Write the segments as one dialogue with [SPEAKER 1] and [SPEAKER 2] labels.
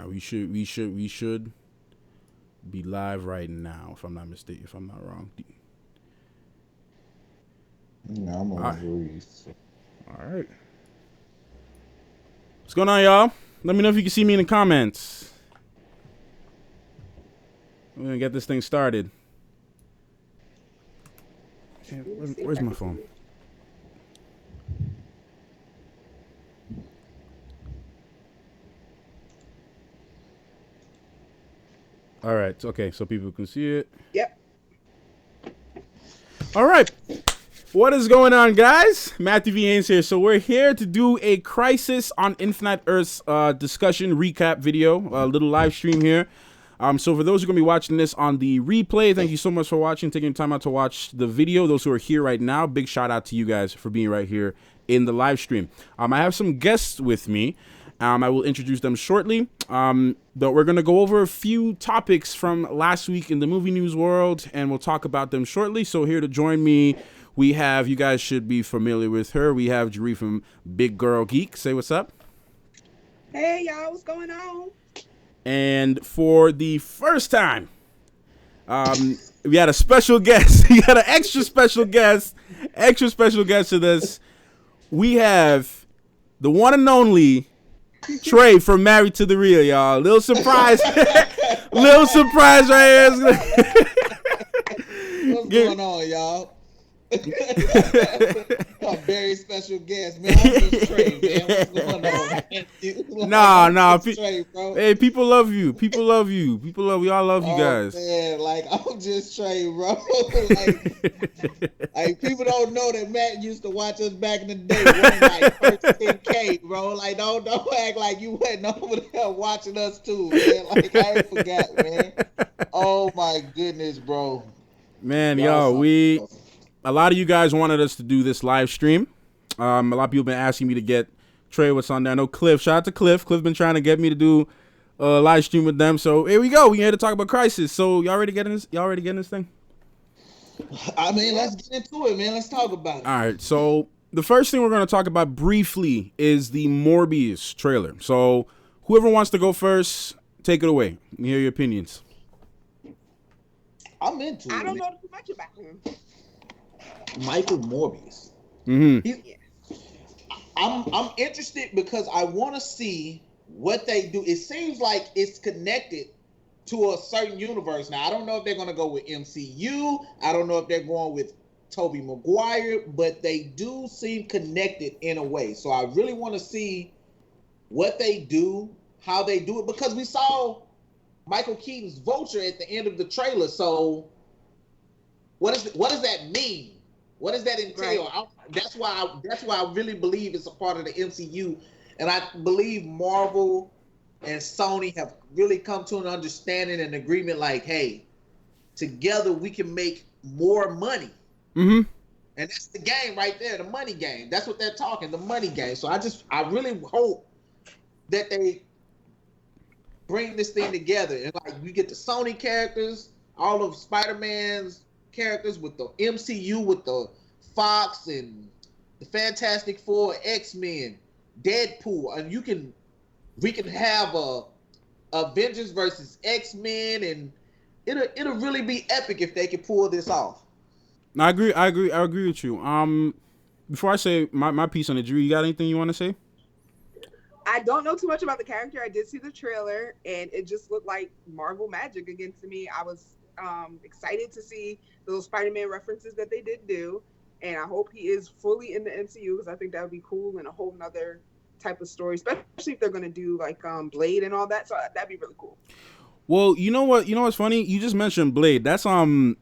[SPEAKER 1] right, we should be live right now, if I'm not mistaken, if I'm not wrong.
[SPEAKER 2] Yeah, I'm on Breeze.
[SPEAKER 1] All right. What's going on, y'all? Let me know if you can see me in the comments. We're gonna get this thing started. Where's my phone? All right. Okay, so people can see it.
[SPEAKER 3] Yep.
[SPEAKER 1] All right. What is going on, guys? Matthew V. Haynes here. So we're here to do a Crisis on Infinite Earths discussion recap video, a little live stream here. So for those who are going to be watching this on the replay, thank you so much for watching, taking time out to watch the video. Those who are here right now, big shout out to you guys for being right here in the live stream. I have some guests with me. I will introduce them shortly. But we're going to go over a few topics from last week in the movie news world, and we'll talk about them shortly. So here to join me, we have, you guys should be familiar with her. We have Jeree from Biggurlgeek. Say what's up.
[SPEAKER 3] Hey, y'all. What's going on?
[SPEAKER 1] And for the first time, we had a special guest. We got an extra special guest to this. We have the one and only Trey from Married2thereal, y'all. Little surprise. Little surprise right here.
[SPEAKER 2] What's going on, y'all? A very special guest, man. I'm just Trey, man. What's going on, man?
[SPEAKER 1] Nah.
[SPEAKER 2] Trey, bro.
[SPEAKER 1] Hey, people love you. We all love you guys.
[SPEAKER 2] Man, like, I'm just Trey, bro. like, people don't know that Matt used to watch us back in the day. Like, first 10K, bro. Like, don't act like you wasn't over there watching us too, man. Like, I ain't forgot, man. Oh my goodness, bro.
[SPEAKER 1] Man, a lot of you guys wanted us to do this live stream. A lot of people have been asking me to get Trey what's on there. I know Cliff. Shout out to Cliff. Cliff been trying to get me to do a live stream with them. So here we go. We here to talk about Crisis. So y'all ready getting this? Y'all ready getting this thing?
[SPEAKER 2] I mean, let's get into it, man. Let's talk about it.
[SPEAKER 1] All right. So the first thing we're going to talk about briefly is the Morbius trailer. So whoever wants to go first, take it away. Let me hear your opinions.
[SPEAKER 2] I'm into it.
[SPEAKER 3] I don't know too much about him.
[SPEAKER 2] Michael Morbius.
[SPEAKER 1] Mm-hmm.
[SPEAKER 2] I'm interested because I want to see what they do. It seems like it's connected to a certain universe. Now, I don't know if they're going to go with MCU. I don't know if they're going with Tobey Maguire, but they do seem connected in a way. So I really want to see what they do, how they do it, because we saw Michael Keaton's Vulture at the end of the trailer. So what does that mean? What does that entail?
[SPEAKER 3] Right.
[SPEAKER 2] That's why I really believe it's a part of the MCU, and I believe Marvel and Sony have really come to an understanding and agreement. Like, hey, together we can make more money.
[SPEAKER 1] Mm-hmm.
[SPEAKER 2] And that's the game right there, the money game. That's what they're talking, the money game. So I really hope that they bring this thing together, and like we get the Sony characters, all of SpiderMan's characters with the MCU, with the Fox and the Fantastic Four, X-Men, Deadpool, and we can have a Avengers versus X-Men, and it'll really be epic if they can pull this off.
[SPEAKER 1] I agree with you. Before I say my piece on it, Drew, you got anything you want to say?
[SPEAKER 3] I don't know too much about the character. I did see the trailer, and it just looked like Marvel magic again to me. I was excited to see those Spider-Man references that they did do, and I hope he is fully in the MCU, because I think that would be cool and a whole nother type of story, especially if they're going to do like Blade and all that. So that'd be really cool.
[SPEAKER 1] Well, you know what's funny? You just mentioned Blade. That's man,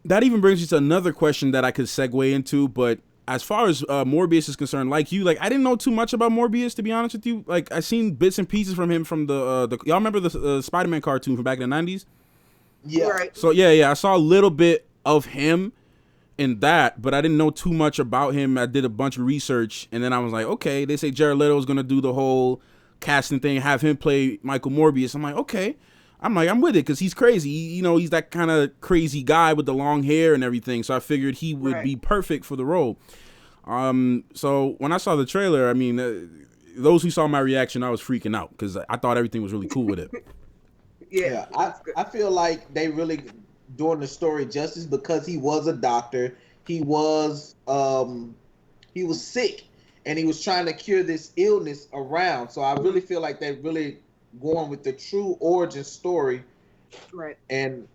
[SPEAKER 1] that even brings me to another question that I could segue into. But as far as Morbius is concerned, like I didn't know too much about Morbius, to be honest with you. Like, I seen bits and pieces from him from the y'all remember the Spider-Man cartoon from back in the 90s?
[SPEAKER 2] Yeah.
[SPEAKER 3] Right.
[SPEAKER 1] So yeah, I saw a little bit of him in that, but I didn't know too much about him. I did a bunch of research, and then I was like, okay, they say Jared Leto is gonna do the whole casting thing, have him play Michael Morbius. I'm like, okay. I'm with it, because he's crazy. He's that kind of crazy guy with the long hair and everything. So I figured he would be perfect for the role. So when I saw the trailer, I mean, those who saw my reaction, I was freaking out because I thought everything was really cool with it.
[SPEAKER 3] Yeah,
[SPEAKER 2] I feel like they really doing the story justice because he was a doctor. He was sick and he was trying to cure this illness around. So I really feel like they're really going with the true origin story.
[SPEAKER 3] Right.
[SPEAKER 2] And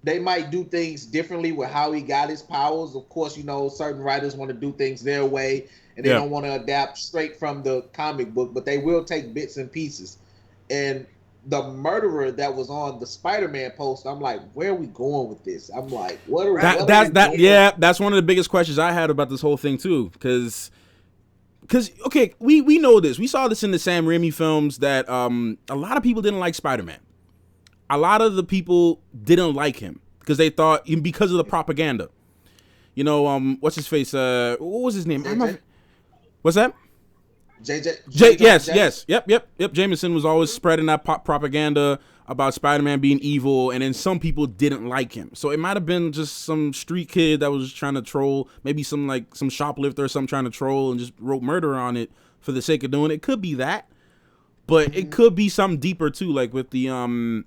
[SPEAKER 2] they might do things differently with how he got his powers. Of course, certain writers want to do things their way and they don't want to adapt straight from the comic book, but they will take bits and pieces. And the murderer that was on the Spider-Man post, I'm like, where are we going with this? I'm like, what are
[SPEAKER 1] that's one of the biggest questions I had about this whole thing too, because okay, we know this. We saw this in the Sam Raimi films that a lot of people didn't like Spider-Man. A lot of the people didn't like him because they thought because of the propaganda. What's his face? What was his name? What's that? Yes. Yep. Jameson was always spreading that propaganda about Spider-Man being evil, and then some people didn't like him. So it might have been just some street kid that was trying to troll, maybe some shoplifter or something trying to troll and just wrote murder on it for the sake of doing it. It could be that, but it could be something deeper too, like with the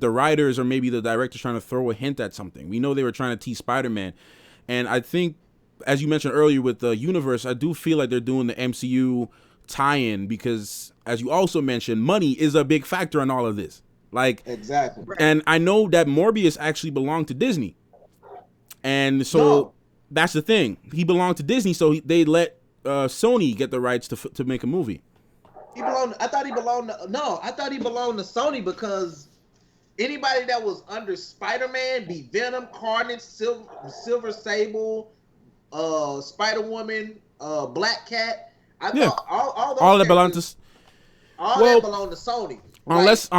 [SPEAKER 1] writers or maybe the directors trying to throw a hint at something. We know they were trying to tease Spider-Man, and I think, as you mentioned earlier with the universe, I do feel like they're doing the MCU tie-in because, as you also mentioned, money is a big factor in all of this.
[SPEAKER 2] Exactly.
[SPEAKER 1] And I know that Morbius actually belonged to Disney, and so that's the thing. He belonged to Disney, so they let Sony get the rights to make a movie.
[SPEAKER 2] I thought he belonged to Sony because anybody that was under Spider-Man, be Venom, Carnage, Silver Sable, Spider-Woman, Black Cat. I thought all that belonged to Sony.
[SPEAKER 1] Unless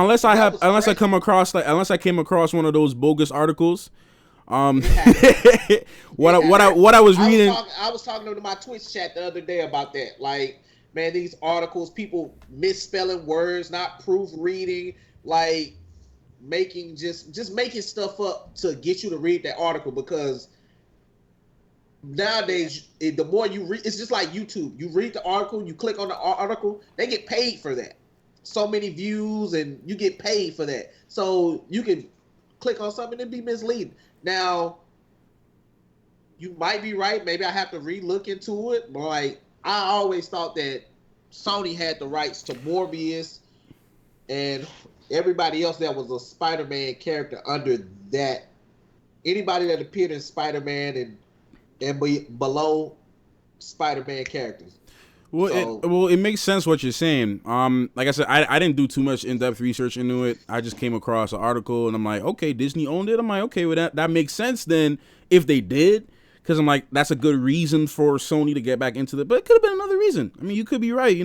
[SPEAKER 1] I came across one of those bogus articles. What I was reading.
[SPEAKER 2] I was talking to my Twitch chat the other day about that. Like, man, these articles, people misspelling words, not proofreading, like making just making stuff up to get you to read that article, because nowadays the more you read, it's just like YouTube. You read the article, you click on the article, they get paid for that. So many views and you get paid for that. So you can click on something and be misleading. Now, you might be right. Maybe I have to re-look into it. But like, I always thought that Sony had the rights to Morbius and everybody else that was a Spider-Man character under that. Anybody that appeared in Spider-Man and below Spider-Man characters.
[SPEAKER 1] Well, it makes sense what you're saying. Like I said, I didn't do too much in-depth research into it. I just came across an article, and I'm like, okay, Disney owned it. I'm like, okay, well, that makes sense then if they did, because I'm like, that's a good reason for Sony to get back into it. But it could have been another reason. I mean, you could be right.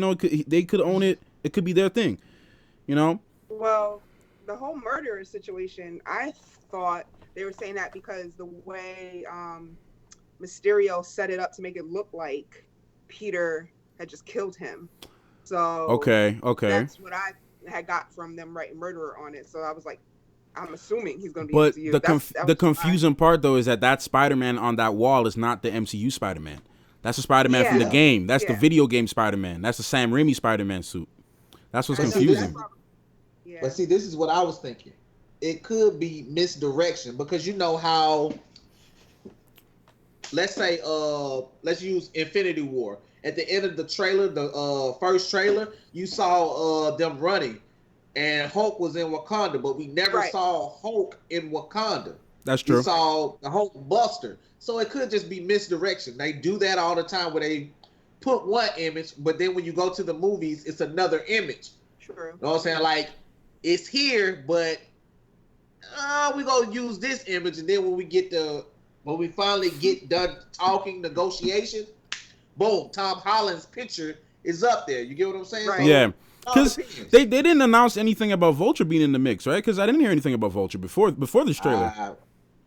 [SPEAKER 1] They could own it. It could be their thing.
[SPEAKER 3] Well, the whole murder situation, I thought they were saying that because the way Mysterio set it up to make it look like Peter had just killed him. So
[SPEAKER 1] okay,
[SPEAKER 3] that's what I had got from them writing murderer on it. So I was like, I'm assuming he's going to be
[SPEAKER 1] but
[SPEAKER 3] MCU.
[SPEAKER 1] The confusing part though is that Spider-Man on that wall is not the MCU Spider-Man. That's the Spider-Man from the game. That's the video game Spider-Man. That's the Sam Raimi Spider-Man suit. That's what's confusing.
[SPEAKER 2] But see, this is what I was thinking. It could be misdirection, because you know how, let's say, let's use Infinity War. At the end of the trailer, the first trailer, you saw them running, and Hulk was in Wakanda, but we never saw Hulk in Wakanda.
[SPEAKER 1] That's true.
[SPEAKER 2] We saw the Hulk Buster. So it could just be misdirection. They do that all the time where they put one image, but then when you go to the movies, it's another image.
[SPEAKER 3] True.
[SPEAKER 2] You know what I'm saying? Like, it's here, but we're going to use this image, and then when we finally get done talking negotiations, boom, Tom Holland's picture is up there. You get what I'm saying?
[SPEAKER 3] Right.
[SPEAKER 2] So,
[SPEAKER 1] yeah. Because they didn't announce anything about Vulture being in the mix, right? Because I didn't hear anything about Vulture before this trailer.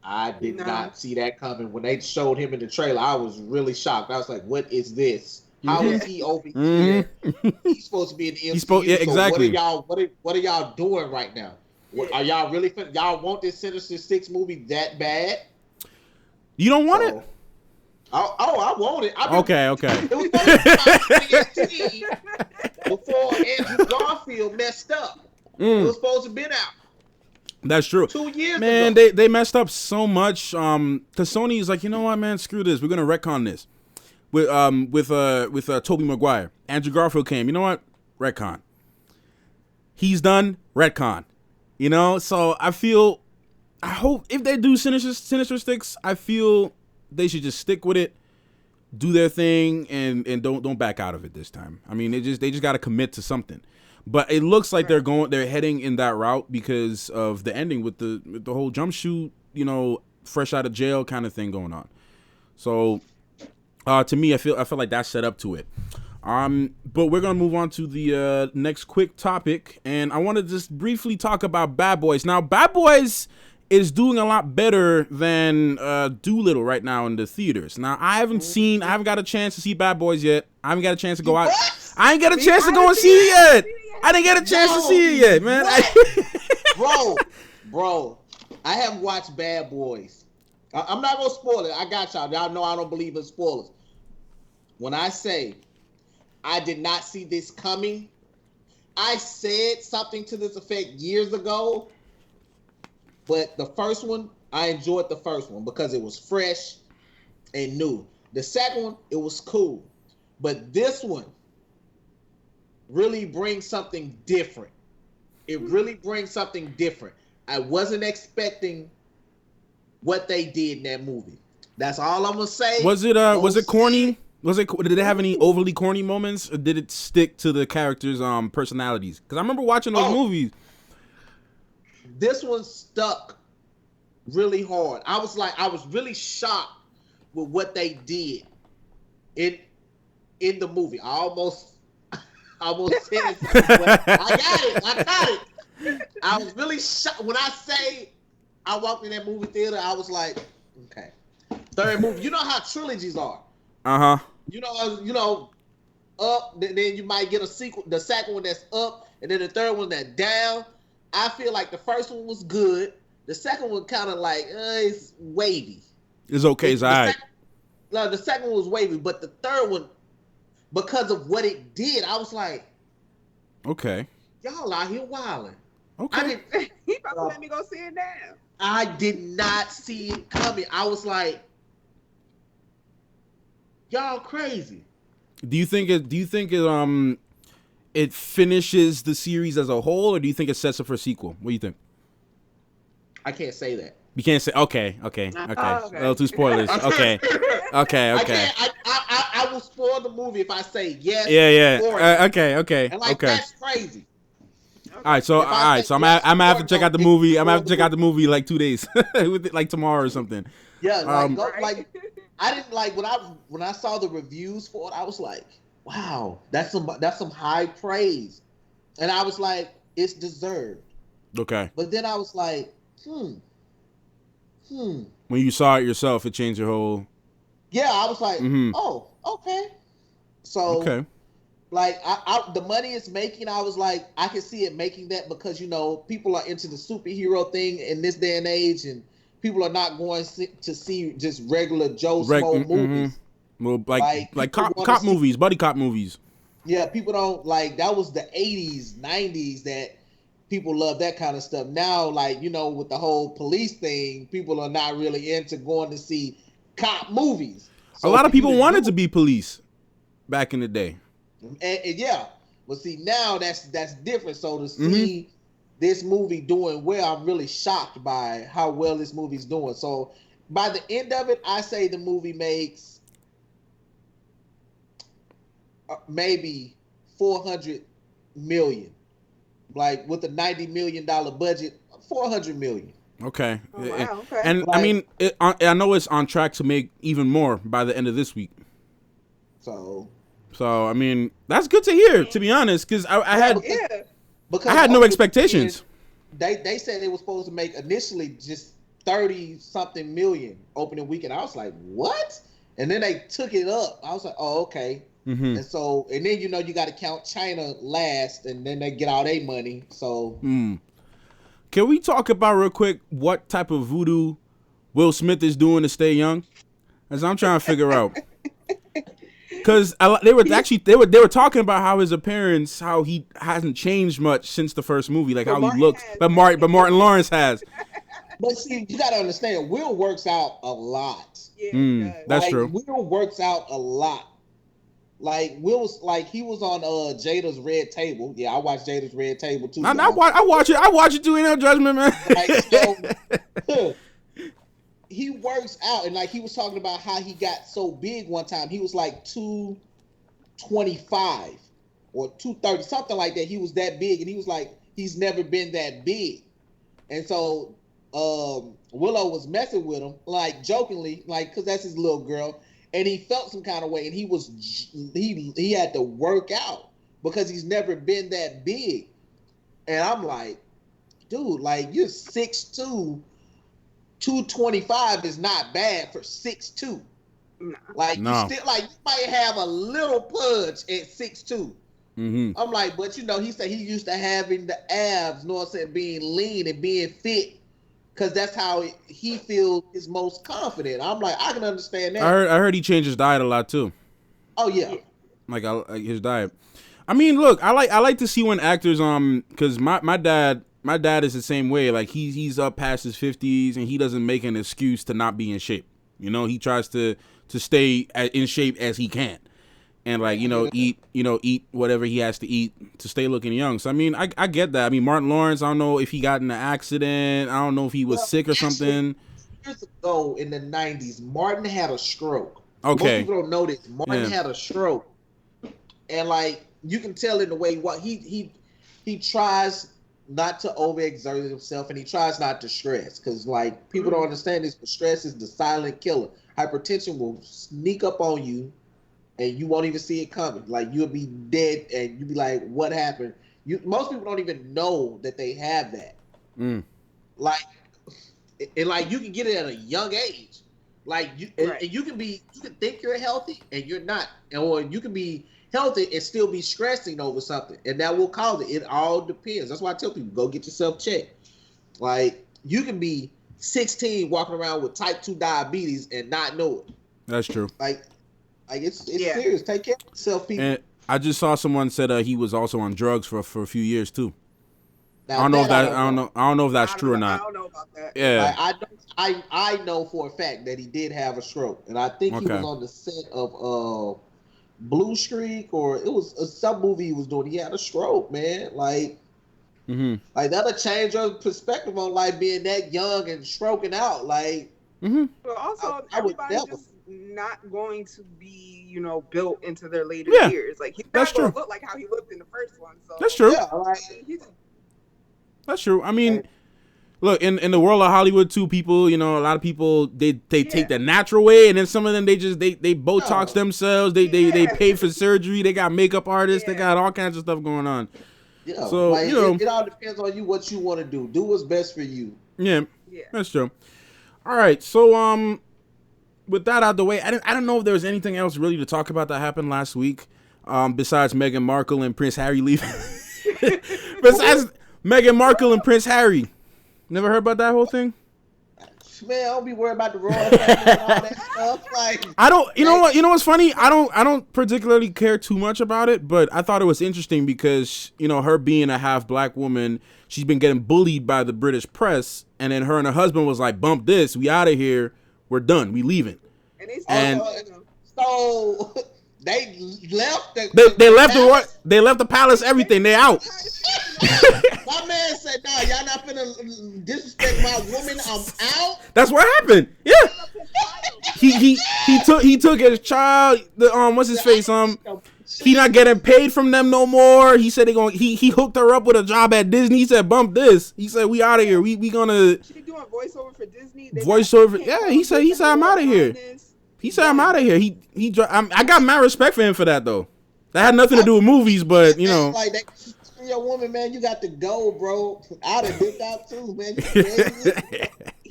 [SPEAKER 2] I did not see that coming. When they showed him in the trailer, I was really shocked. I was like, what is this? How is he over here? He's supposed to be in the MCU.
[SPEAKER 1] Exactly.
[SPEAKER 2] So what are y'all doing right now? Are y'all really y'all want this Sinister Six movie that bad?
[SPEAKER 1] You don't want it?
[SPEAKER 2] I want it.
[SPEAKER 1] Okay.
[SPEAKER 2] It was supposed to be out before Andrew Garfield messed up. It was supposed to be out.
[SPEAKER 1] That's true.
[SPEAKER 2] 2 years ago.
[SPEAKER 1] Man, they messed up so much. Cause Sony is like, you know what, man, screw this. We're gonna retcon this. With Tobey Maguire. Andrew Garfield came. You know what? Retcon. He's done. Retcon. You know, so I hope if they do Sinister Six, I feel they should just stick with it, do their thing, and don't back out of it this time. I mean, they just got to commit to something. But it looks like they're heading in that route because of the ending with the whole jump shoot, you know, fresh out of jail kind of thing going on. So to me, I feel like that's set up to it. But we're gonna move on to the next quick topic, and I want to just briefly talk about Bad Boys. Now, Bad Boys is doing a lot better than Doolittle right now in the theaters. Now, I haven't got a chance to see Bad Boys yet. I haven't got a chance to go out. I ain't got a chance to go and see it yet. I didn't get a chance to see it yet, man.
[SPEAKER 2] Bro, I haven't watched Bad Boys. I'm not gonna spoil it. I got y'all. Y'all know I don't believe in spoilers. When I say I did not see this coming, I said something to this effect years ago. But the first one, I enjoyed the first one because it was fresh and new. The second one, it was cool. But this one really brings something different. It really brings something different. I wasn't expecting what they did in that movie. That's all I'm gonna say.
[SPEAKER 1] Was it corny? Did it have any overly corny moments, or did it stick to the characters' personalities? Because I remember watching those movies.
[SPEAKER 2] This one stuck really hard. I was really shocked with what they did in the movie. I almost said it, but I got it. I was really shocked. When I say I walked in that movie theater, I was like, okay. Third movie. You know how trilogies are.
[SPEAKER 1] Uh-huh.
[SPEAKER 2] You know, up, then you might get a sequel, the second one that's up, and then the third one that's down. I feel like the first one was good. The second one kind of like, it's wavy.
[SPEAKER 1] It's okay. It's all right.
[SPEAKER 2] The second one was wavy, but the third one, because of what it did, I was like,
[SPEAKER 1] okay,
[SPEAKER 2] y'all out here wilding.
[SPEAKER 1] Okay.
[SPEAKER 3] He probably let me go see it now.
[SPEAKER 2] I did not see it coming. I was like, y'all crazy.
[SPEAKER 1] Do you think it finishes the series as a whole, or do you think it sets up for a sequel? What do you think?
[SPEAKER 2] I can't say that.
[SPEAKER 1] You can't say. Okay.
[SPEAKER 3] Okay.
[SPEAKER 1] A little too spoilers. Okay.
[SPEAKER 2] I will spoil the movie if I say yes.
[SPEAKER 1] Yeah. Okay.
[SPEAKER 2] And like that's crazy.
[SPEAKER 1] All right, so I'm gonna have to check out the movie. I'm gonna have to check out the movie like 2 days, like tomorrow or something.
[SPEAKER 2] Yeah, like I didn't like when I saw the reviews for it. I was like, wow, that's some high praise, and I was like, it's deserved.
[SPEAKER 1] Okay.
[SPEAKER 2] But then I was like,
[SPEAKER 1] When you saw it yourself, it changed your whole.
[SPEAKER 2] Yeah, I was like, oh, okay. So,
[SPEAKER 1] okay.
[SPEAKER 2] Like, the money it's making, I was like, I can see it making that because, you know, people are into the superhero thing in this day and age, and people are not going to see just regular Joe Smo movies.
[SPEAKER 1] Well, like cop movies, buddy cop movies.
[SPEAKER 2] Yeah, people don't, like, that was the 80s, 90s that people love that kind of stuff. Now, like, you know, with the whole police thing, people are not really into going to see cop movies. So
[SPEAKER 1] a lot of people wanted to be police back in the day.
[SPEAKER 2] And yeah, but see now that's different. So to see this movie doing well, I'm really shocked by how well this movie's doing. So by the end of it, I say the movie makes maybe $400 million, like with a $90 million budget, $400 million.
[SPEAKER 1] Okay.
[SPEAKER 3] Oh, wow, okay.
[SPEAKER 1] And
[SPEAKER 2] like,
[SPEAKER 1] I mean, I know it's on track to make even more by the end of this week. So I mean, that's good to hear, to be honest, because I had no expectations.
[SPEAKER 2] They said they were supposed to make initially just 30-something million opening weekend. I was like, what? And then they took it up. I was like, oh, okay. And so, and then, you know, you got to count China last, and then they get all their money. So,
[SPEAKER 1] can we talk about real quick what type of voodoo Will Smith is doing to stay young? As I'm trying to figure out. Because they were talking about how his appearance, how he hasn't changed much since the first movie, like how he looks. But Martin Lawrence has.
[SPEAKER 2] But see, you gotta understand, Will works out a lot.
[SPEAKER 3] Yeah,
[SPEAKER 1] that's
[SPEAKER 2] like,
[SPEAKER 1] true.
[SPEAKER 2] Will works out a lot. Like Will was like he was on Jada's Red Table. Yeah, I watched Jada's Red Table too.
[SPEAKER 1] I watch it too. Ain't no judgment, man.
[SPEAKER 2] Like, so, he works out, and like he was talking about how he got so big one time. He was like 225 or 230, something like that. He was that big, and he was like he's never been that big, and so Willow was messing with him, like jokingly, like because that's his little girl. And he felt some kind of way, and he had to work out because he's never been that big. And I'm like, dude, like you're 6'2", 225 is not bad for 6'2". Like you still like you might have a little pudge at 6'2". I'm like, but he said he used to having the abs, know what I'm saying, being lean and being fit. Because that's how he feels is most confident. I'm like, I can understand that.
[SPEAKER 1] I heard he changed his diet a lot too.
[SPEAKER 2] Oh yeah,
[SPEAKER 1] like his diet. I mean, look, I like to see when actors because my dad is the same way. Like he's up past his 50s and he doesn't make an excuse to not be in shape. You know, he tries to stay in shape as he can. And like, eat whatever he has to eat to stay looking young. So I mean, I get that. I mean, Martin Lawrence, I don't know if he got in an accident. I don't know if he was sick or something.
[SPEAKER 2] Years ago in the 90s, Martin had a stroke.
[SPEAKER 1] Okay.
[SPEAKER 2] Most people don't know this. Martin had a stroke. And like you can tell in the way he tries not to overexert himself and he tries not to stress. Because like people don't understand this, but stress is the silent killer. Hypertension will sneak up on you. And you won't even see it coming. Like you'll be dead, and you'll be like, "What happened?" Most people don't even know that they have that. Like, and like you can get it at a young age. Like and you can think you're healthy and you're not, or you can be healthy and still be stressing over something, and that will cause it. It all depends. That's why I tell people go get yourself checked. Like you can be 16 walking around with type 2 diabetes and not know it.
[SPEAKER 1] That's true.
[SPEAKER 2] Like it's serious. Take care of yourself, people.
[SPEAKER 1] And I just saw someone said he was also on drugs for a few years too.
[SPEAKER 2] Now,
[SPEAKER 1] I don't know if that's true or not.
[SPEAKER 3] I don't know about that.
[SPEAKER 1] Yeah.
[SPEAKER 2] I know for a fact that he did have a stroke, and I think he was on the set of Blue Streak, or it was some movie he was doing. He had a stroke, man. Like that'll change your perspective on like being that young and stroking out. Like,
[SPEAKER 3] but also everybody's just not going to be, built into their later years. Like he's not going to look like how he looked in the first one. So
[SPEAKER 1] that's true.
[SPEAKER 2] Yeah,
[SPEAKER 1] that's true. I mean, look, in the world of Hollywood too, people, a lot of people they take the natural way, and then some of them they Botox themselves. They pay for surgery. They got makeup artists. They got all kinds of stuff going on.
[SPEAKER 2] Yeah, so like, it all depends on you what you want to do. Do what's best for you.
[SPEAKER 1] Yeah, that's true. All right, so with that out the way, I don't know if there was anything else really to talk about that happened last week, besides Meghan Markle and Prince Harry leaving. Besides Meghan Markle and Prince Harry, never heard about that whole thing?
[SPEAKER 2] Man, I don't be worried about the royal family and all that stuff. Like,
[SPEAKER 1] I don't. You know what? You know what's funny? I don't particularly care too much about it, but I thought it was interesting because her being a half black woman, she's been getting bullied by the British press, and then her and her husband was like, "Bump this, we out of here, we're done, we leaving."
[SPEAKER 2] And so they left.
[SPEAKER 1] They left the palace. Everything. They out.
[SPEAKER 2] My man said, "No, y'all not finna disrespect my woman. I'm out."
[SPEAKER 1] That's what happened. Yeah. He took his child. What's his face? He not getting paid from them no more. He said he hooked her up with a job at Disney. He said, "Bump this." He said, "We out of here. We gonna."
[SPEAKER 3] She doing voiceover for Disney.
[SPEAKER 1] Yeah. He said I'm out of here. He said I'm out of here. I got mad respect for him for that though. That had nothing to do with movies, but
[SPEAKER 2] like that. Your woman, man, you got to go, bro. I'd have dipped out too, man.
[SPEAKER 3] They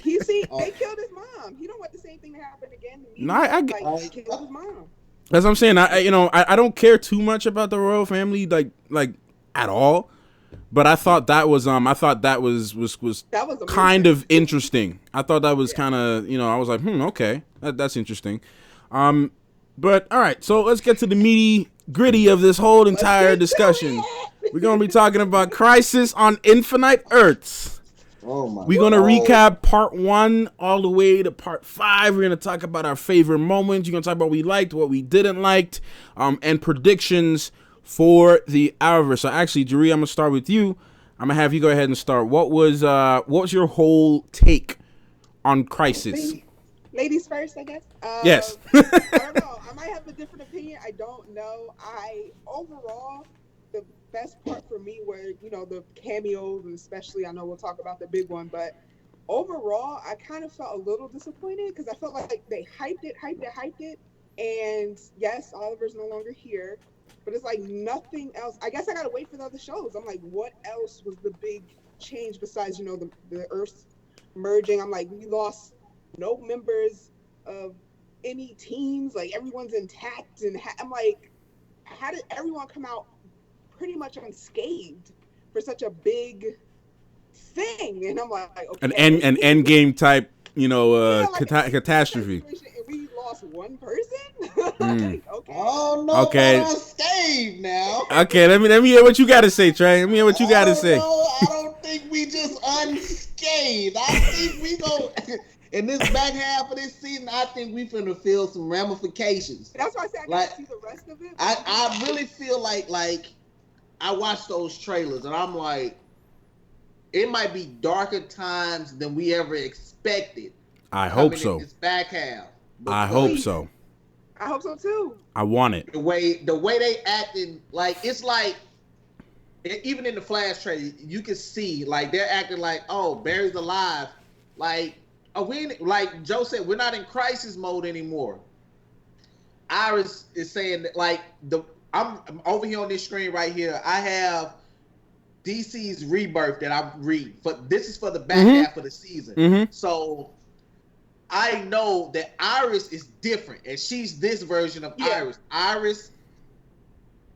[SPEAKER 3] killed his mom. He don't want the same thing to happen again. He killed his mom.
[SPEAKER 1] That's what I'm saying. I don't care too much about the royal family, like at all. But I thought that was
[SPEAKER 3] That was
[SPEAKER 1] kind
[SPEAKER 3] amazing.
[SPEAKER 1] of interesting. I thought that was kind of, I was like, okay, that's interesting. But all right, so let's get to the meaty gritty of this whole entire discussion. We're gonna be talking about Crisis on Infinite Earths.
[SPEAKER 2] Oh my!
[SPEAKER 1] We're gonna recap part 1 all the way to part 5. We're gonna talk about our favorite moments. You're gonna talk about what we liked, what we didn't like, and predictions for the arrowverse. So actually, Jerry, I'm gonna start with you. I'm gonna have you go ahead and start. What was your whole take on Crisis?
[SPEAKER 3] Ladies first, I guess.
[SPEAKER 1] Yes.
[SPEAKER 3] I don't know. I might have a different opinion. I don't know. Overall, the best part for me were, the cameos, and especially, I know we'll talk about the big one, but overall, I kind of felt a little disappointed because I felt like they hyped it, and yes, Oliver's no longer here, but it's like nothing else. I guess I gotta wait for the other shows. I'm like, what else was the big change besides, the Earths merging? I'm like, we lost no members of any teams, like everyone's intact, and I'm like, how did everyone come out pretty much unscathed for such a big thing? And I'm like, okay,
[SPEAKER 1] an end game type, catastrophe.
[SPEAKER 3] And we lost one person. Like, okay.
[SPEAKER 2] Oh no!
[SPEAKER 1] Okay.
[SPEAKER 2] Unscathed now.
[SPEAKER 1] Okay, let me hear what you got to say, Trey. Let me hear what you got to say.
[SPEAKER 2] No, I don't think we just unscathed. I think we go. In this back half of this season, I think we finna feel some ramifications.
[SPEAKER 3] That's why I said I gotta see the rest of it.
[SPEAKER 2] I really feel like I watched those trailers and I'm like, it might be darker times than we ever expected.
[SPEAKER 1] I hope so.
[SPEAKER 2] In this back half.
[SPEAKER 1] I hope so.
[SPEAKER 3] I hope so too.
[SPEAKER 1] I want it.
[SPEAKER 2] The way they acting, like it's like, even in the Flash trailer, you can see like they're acting like, oh, Barry's alive, like. Like Joe said, we're not in crisis mode anymore. Iris is saying that, like, I'm over here on this screen right here. I have DC's Rebirth that I'm reading. This is for the back half of the season.
[SPEAKER 1] Mm-hmm.
[SPEAKER 2] So I know that Iris is different, and she's this version of Iris. Iris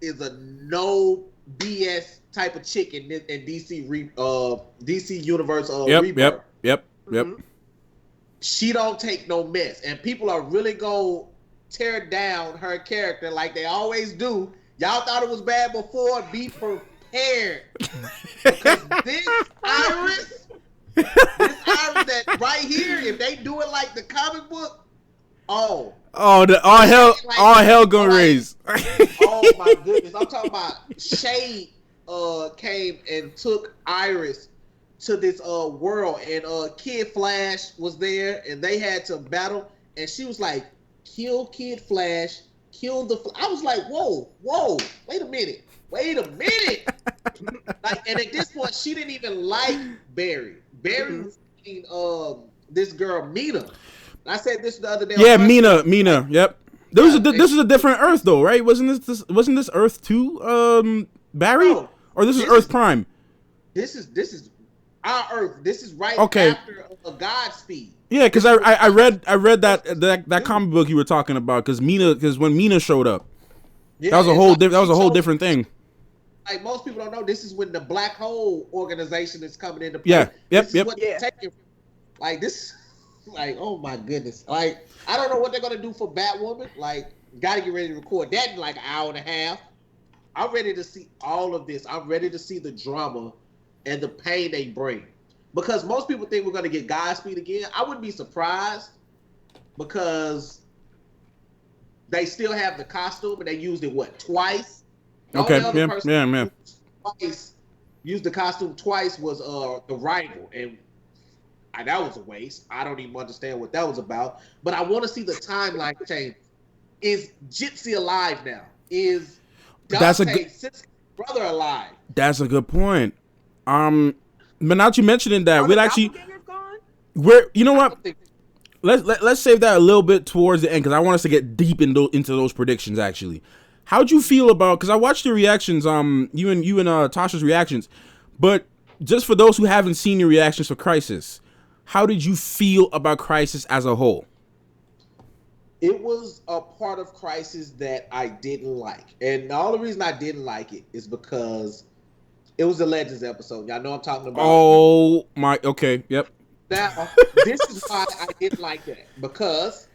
[SPEAKER 2] is a no BS type of chick in DC DC Universe Rebirth.
[SPEAKER 1] Yep.
[SPEAKER 3] Mm-hmm.
[SPEAKER 2] She don't take no mess, and people are really gonna tear down her character like they always do. Y'all thought it was bad before. Be prepared, because this Iris that right here, if they do it like the comic book, all hell gonna raise. Oh my goodness, I'm talking about Shade came and took Iris to this world, and Kid Flash was there, and they had to battle, and she was like, kill Kid Flash, kill the I was like, whoa, wait a minute. Like, and at this point she didn't even like Barry was this girl Mina. I said this the other day.
[SPEAKER 1] Yeah, Mina, yep. This is a different Earth though, right? Wasn't this Earth 2, Barry?
[SPEAKER 2] No,
[SPEAKER 1] or this is Earth Prime?
[SPEAKER 2] This is our Earth. This is right after Godspeed. Yeah,
[SPEAKER 1] because I read that comic book you were talking about, because when Mina showed up, that was a whole different thing.
[SPEAKER 2] Like, most people don't know, this is when the Black Hole organization is coming into play.
[SPEAKER 1] Yeah,
[SPEAKER 2] yep. Like, this, like, oh my goodness. Like, I don't know what they're gonna do for Batwoman. Like, gotta get ready to record that in like an hour and a half. I'm ready to see all of this. I'm ready to see the drama and the pain they bring, because most people think we're going to get Godspeed again. I wouldn't be surprised, because they still have the costume and they used it twice.
[SPEAKER 1] Okay, yeah.
[SPEAKER 2] Twice used the costume twice was the Rival, and that was a waste. I don't even understand what that was about. But I want to see the timeline change. Is Gypsy alive now? Is Dante's brother alive?
[SPEAKER 1] That's a good point. But not you mentioning that, we'd actually, you know what? Let's save that a little bit towards the end, because I want us to get deep into those predictions. Actually, how'd you feel about? Because I watched the reactions, you and Tasha's reactions, but just for those who haven't seen your reactions for Crisis, how did you feel about Crisis as a whole?
[SPEAKER 2] It was a part of Crisis that I didn't like, and the only reason I didn't like it is because It was the Legends episode. Y'all know I'm talking about.
[SPEAKER 1] Oh my. Okay. Yep.
[SPEAKER 2] Now, this is why I didn't like that, because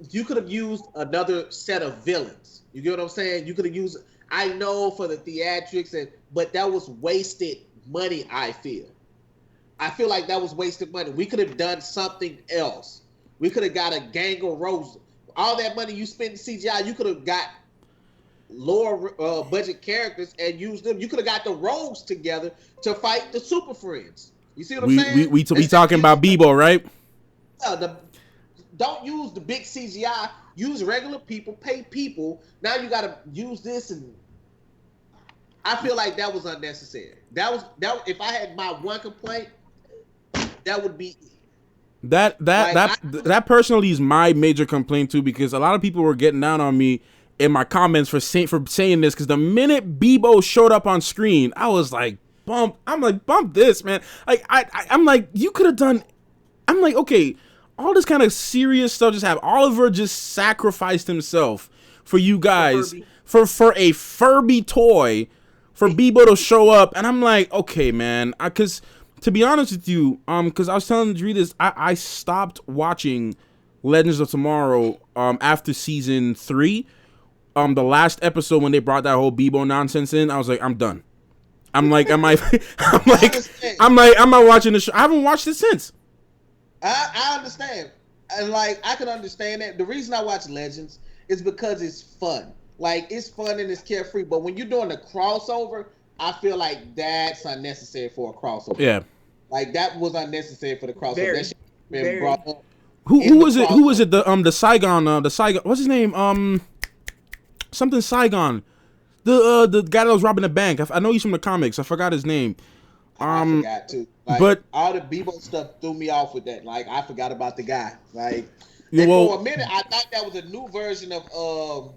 [SPEAKER 2] you could have used another set of villains. You get what I'm saying? You could have used. I know for the theatrics, but that was wasted money. I feel like that was wasted money. We could have done something else. We could have got a gang of rogues. All that money you spent in CGI, you could have got lower budget characters and used them. You could have got the rogues together to fight the Super Friends. You see what I'm saying?
[SPEAKER 1] We talking about Bebo, right?
[SPEAKER 2] Don't use the big CGI. Use regular people. Pay people. Now you got to use this, and I feel like that was unnecessary. That. If I had my one complaint, that would be
[SPEAKER 1] that personally is my major complaint too, because a lot of people were getting down on me in my comments for saying this, because the minute Bebo showed up on screen, I was like, bump. I'm like, bump this, man. Like I'm like, you could have done. I'm like, okay, all this kind of serious stuff just happened. Oliver just sacrificed himself for you guys for a Furby toy for Bebo to show up, and I'm like, okay, man, because. To be honest with you, because I was telling Rita this, I stopped watching Legends of Tomorrow after season 3. The last episode when they brought that whole Bebo nonsense in, I was like, I'm done. I'm not watching the show. I haven't watched it since.
[SPEAKER 2] I understand, and like I can understand that. The reason I watch Legends is because it's fun. Like it's fun and it's carefree. But when you're doing a crossover, I feel like that's unnecessary for a crossover.
[SPEAKER 1] Yeah.
[SPEAKER 2] Like that was unnecessary for the crossover. That shit been brought up.
[SPEAKER 1] Who was it? Who was it? The Saigon. What's his name? Something Saigon. The guy that was robbing the bank. I know he's from the comics. I forgot his name.
[SPEAKER 2] I forgot too. Like, but all the Bebo stuff threw me off with that. Like I forgot about the guy. Like for a minute, I thought that was a new version of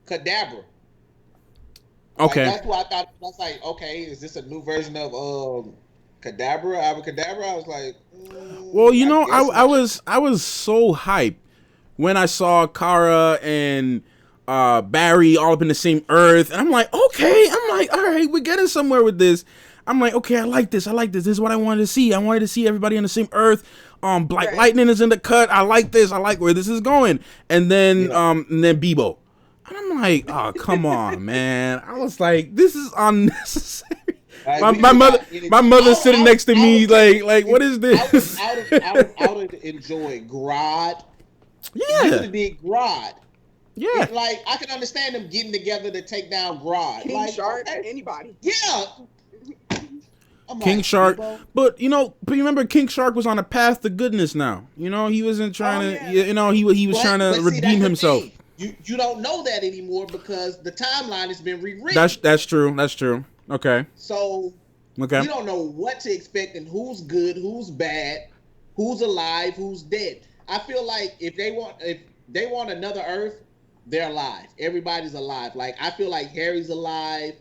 [SPEAKER 2] Cadabra.
[SPEAKER 1] Okay.
[SPEAKER 2] Like, that's what I thought. I was like, okay, is this a new version of Cadabra? Abracadabra? I was like,
[SPEAKER 1] well, you know, I was so hyped when I saw Kara and Barry all up in the same Earth, and I'm like, okay, I'm like, all right, we're getting somewhere with this. I'm like, okay, I like this. This is what I wanted to see. I wanted to see everybody on the same Earth. Black Lightning is in the cut. I like this. I like where this is going. And then Bebo. And I'm like, oh, come on, man. I was like, this is unnecessary. My mother's sitting next to me, like, what is this?
[SPEAKER 2] I would enjoy Grodd.
[SPEAKER 1] Yeah.
[SPEAKER 2] You could be Grodd.
[SPEAKER 1] Yeah.
[SPEAKER 2] Like, I can understand them getting together to take down Grodd.
[SPEAKER 3] King Shark, anybody.
[SPEAKER 2] Yeah.
[SPEAKER 1] King Shark, but you remember King Shark was on a path to goodness now. You know, he wasn't trying to, he was trying to redeem himself.
[SPEAKER 2] You don't know that anymore because the timeline has been rewritten.
[SPEAKER 1] That's true. Okay.
[SPEAKER 2] So we don't know what to expect and who's good, who's bad, who's alive, who's dead. I feel like if they want another Earth, they're alive. Everybody's alive. Like I feel like Harry's alive,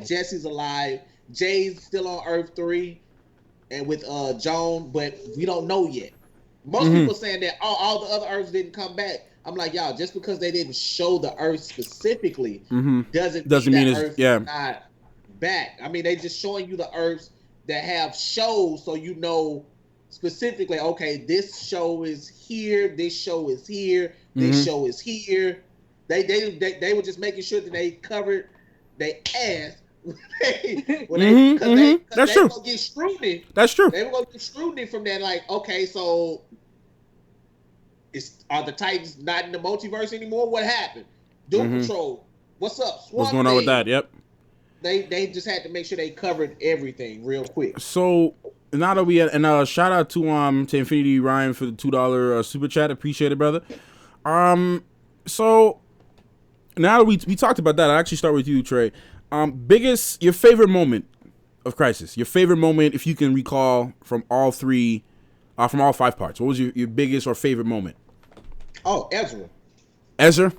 [SPEAKER 2] Jesse's alive, Jay's still on Earth 3, and with Joan, but we don't know yet. Most people saying that all the other Earths didn't come back. I'm like, y'all, just because they didn't show the Earth specifically doesn't mean that Earth is not back. I mean, they just showing you the Earths that have shows, so you know specifically, okay, this show is here, this show is here, this show is here. They were just making sure that they covered their ass.
[SPEAKER 1] That's true.
[SPEAKER 2] Gonna get scrutiny.
[SPEAKER 1] That's true.
[SPEAKER 2] They were gonna get scrutiny from that. Like, okay, so are the Titans not in the multiverse anymore? What happened? Doom Patrol. What's up?
[SPEAKER 1] What's going on with that? Yep.
[SPEAKER 2] They just had to make sure they covered everything real quick.
[SPEAKER 1] So now that we had, and shout out to Infinity Ryan for the $2 super chat. Appreciate it, brother. So now that we talked about that, I'll actually start with you, Trey. Your favorite moment of Crisis. Your favorite moment, if you can recall, from all 5 parts. What was your biggest or favorite moment?
[SPEAKER 2] Oh, Ezra.
[SPEAKER 1] Ezra?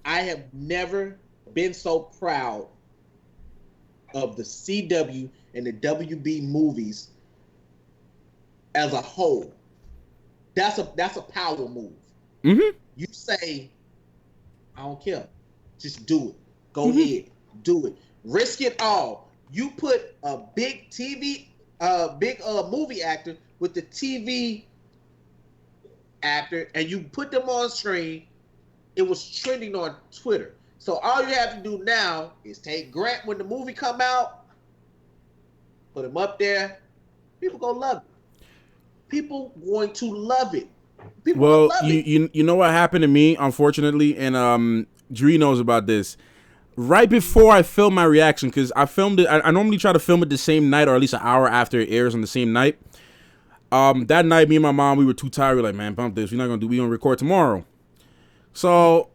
[SPEAKER 2] I have never been so proud of the CW and the WB movies as a whole. That's a power move. You say I don't care. Just do it. Go ahead. Do it. Risk it all. You put a big movie actor with the TV actor, and you put them on screen. It was trending on Twitter. So all you have to do now is take Grant when the movie come out, put him up there. People gonna love it. People going to love it.
[SPEAKER 1] Well, you know what happened to me, unfortunately, and Dree knows about this. Right before I filmed my reaction, because I filmed it, I normally try to film it the same night or at least an hour after it airs on the same night. That night, me and my mom, we were too tired. We were like, man, bump this. We're gonna record tomorrow. So,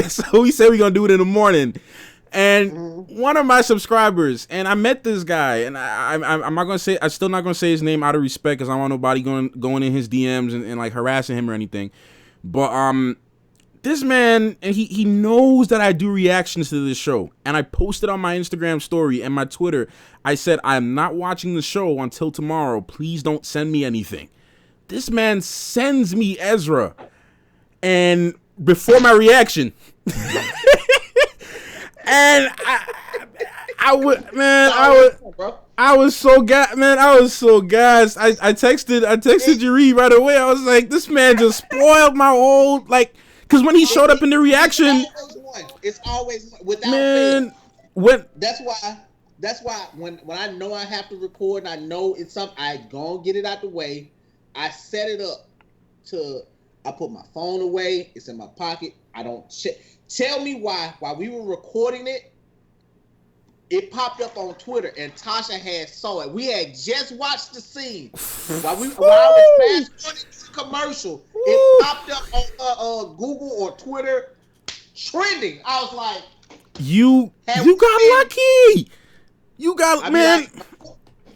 [SPEAKER 1] so we said we're gonna do it in the morning. And one of my subscribers, and I met this guy, and I'm not gonna say, I'm still not gonna say his name out of respect, because I don't want nobody going in his DMs and like harassing him or anything. But this man, and he knows that I do reactions to this show, and I posted on my Instagram story and my Twitter. I said, I'm not watching the show until tomorrow. Please don't send me anything. This man sends me Ezra, and before my reaction. And I was so gassed, man. I was so gassed. I texted Jeree right away. I was like, this man just spoiled my whole, like, because when he showed up in the reaction,
[SPEAKER 2] it's always without
[SPEAKER 1] man.
[SPEAKER 2] Fail. That's why when I know I have to record and I know it's something, I gonna get it out the way. I set it up to. I put my phone away. It's in my pocket. I don't check. Tell me why. While we were recording it, it popped up on Twitter, and Tasha had saw it. We had just watched the scene. While I was fast forwarding to the commercial, it popped up on Google or Twitter, trending. I was like, "You got
[SPEAKER 1] lucky. You got man."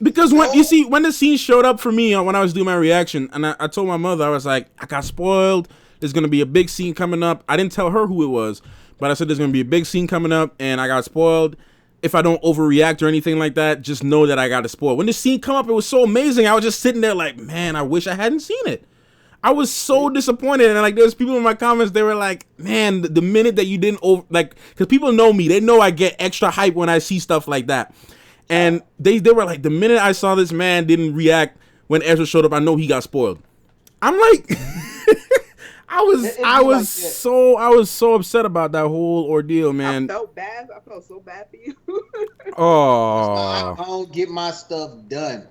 [SPEAKER 1] Because when the scene showed up for me when I was doing my reaction, and I told my mother, I was like, I got spoiled. There's going to be a big scene coming up. I didn't tell her who it was, but I said there's going to be a big scene coming up, and I got spoiled. If I don't overreact or anything like that, just know that I got it spoiled. When the scene come up, it was so amazing. I was just sitting there like, man, I wish I hadn't seen it. I was so disappointed. And like, there's people in my comments, they were like, man, the minute that you didn't because people know me, they know I get extra hype when I see stuff like that. And they were like, the minute I saw this man didn't react when Ezra showed up, I know he got spoiled. I'm like, I was so upset about that whole ordeal, man.
[SPEAKER 3] I felt bad. I felt so bad for you.
[SPEAKER 2] I don't get my stuff done.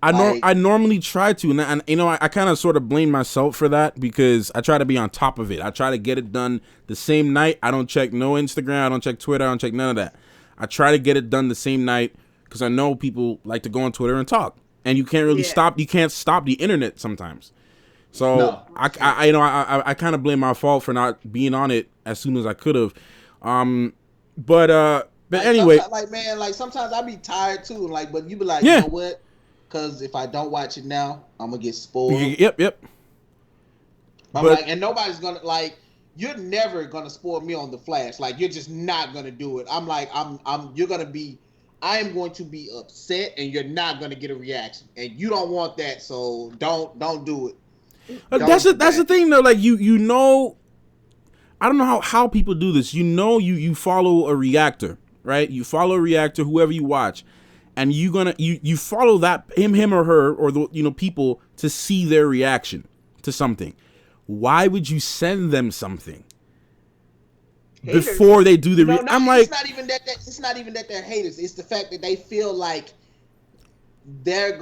[SPEAKER 1] I normally try to, and you know, I kind of sort of blame myself for that, because I try to be on top of it. I try to get it done the same night. I don't check no Instagram. I don't check Twitter. I don't check none of that. I try to get it done the same night, because I know people like to go on Twitter and talk, and you can't really stop. You can't stop the internet sometimes. So no. I kind of blame my fault for not being on it as soon as I could have. But anyway,
[SPEAKER 2] sometimes I be tired too. Like, but you be like, you know what? Because if I don't watch it now, I'm gonna get spoiled.
[SPEAKER 1] Yep.
[SPEAKER 2] And nobody's gonna you're never gonna spoil me on The Flash. Like, you're just not gonna do it. I'm like, I am going to be upset, and you're not gonna get a reaction, and you don't want that. So don't do it.
[SPEAKER 1] That's the thing though. Like, you know, I don't know how people do this. You know, you follow a reactor, right? You follow a reactor, whoever you watch, and you follow that him or her, or the people, to see their reaction to something. Why would you send them something before they do the? I'm like,
[SPEAKER 2] it's not even that. It's not even that they're haters. It's the fact that they feel like you're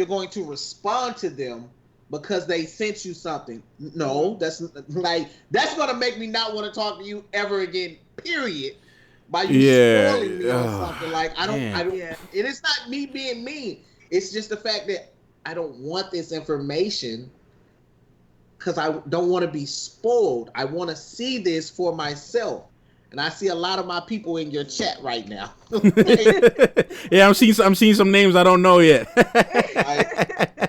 [SPEAKER 2] going to respond to them because they sent you something. No, that's gonna make me not want to talk to you ever again. Period. By you spoiling me or something. Like, I don't. And it's not me being mean. It's just the fact that I don't want this information, because I don't want to be spoiled. I want to see this for myself. And I see a lot of my people in your chat right now.
[SPEAKER 1] Yeah, I'm seeing some names I don't know yet.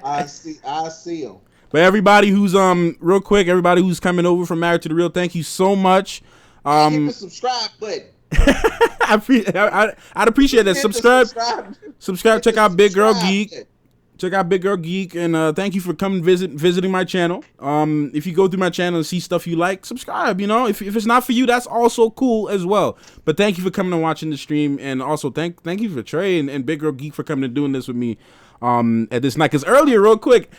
[SPEAKER 2] I see them.
[SPEAKER 1] But everybody who's real quick, everybody who's coming over from Married to the Real, thank you so much.
[SPEAKER 2] Hit the subscribe button.
[SPEAKER 1] I'd appreciate that. Subscribe. Check out Biggurlgeek. Check out Biggurlgeek, and thank you for coming visiting my channel. If you go through my channel and see stuff you like, subscribe. You know, if it's not for you, that's also cool as well. But thank you for coming and watching the stream, and also thank you for Trey and Biggurlgeek for coming and doing this with me at this night. Because earlier, real quick,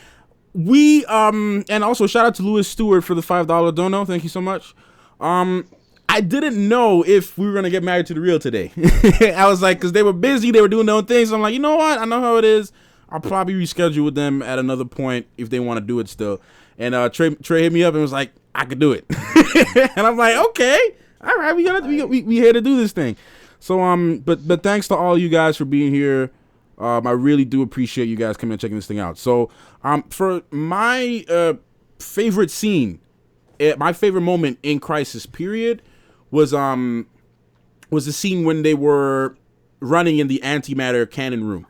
[SPEAKER 1] we and also shout out to Lewis Stewart for the $5 dono. Thank you so much. I didn't know if we were gonna get married to the real today. I was like, because they were busy, they were doing their own things. So I'm like, you know what? I know how it is. I'll probably reschedule with them at another point if they want to do it still. And Trey hit me up and was like, I could do it. And I'm like, okay, all right, we here to do this thing. So but thanks to all you guys for being here. I really do appreciate you guys coming and checking this thing out. So for my favorite scene, my favorite moment in Crisis period was the scene when they were running in the antimatter cannon room,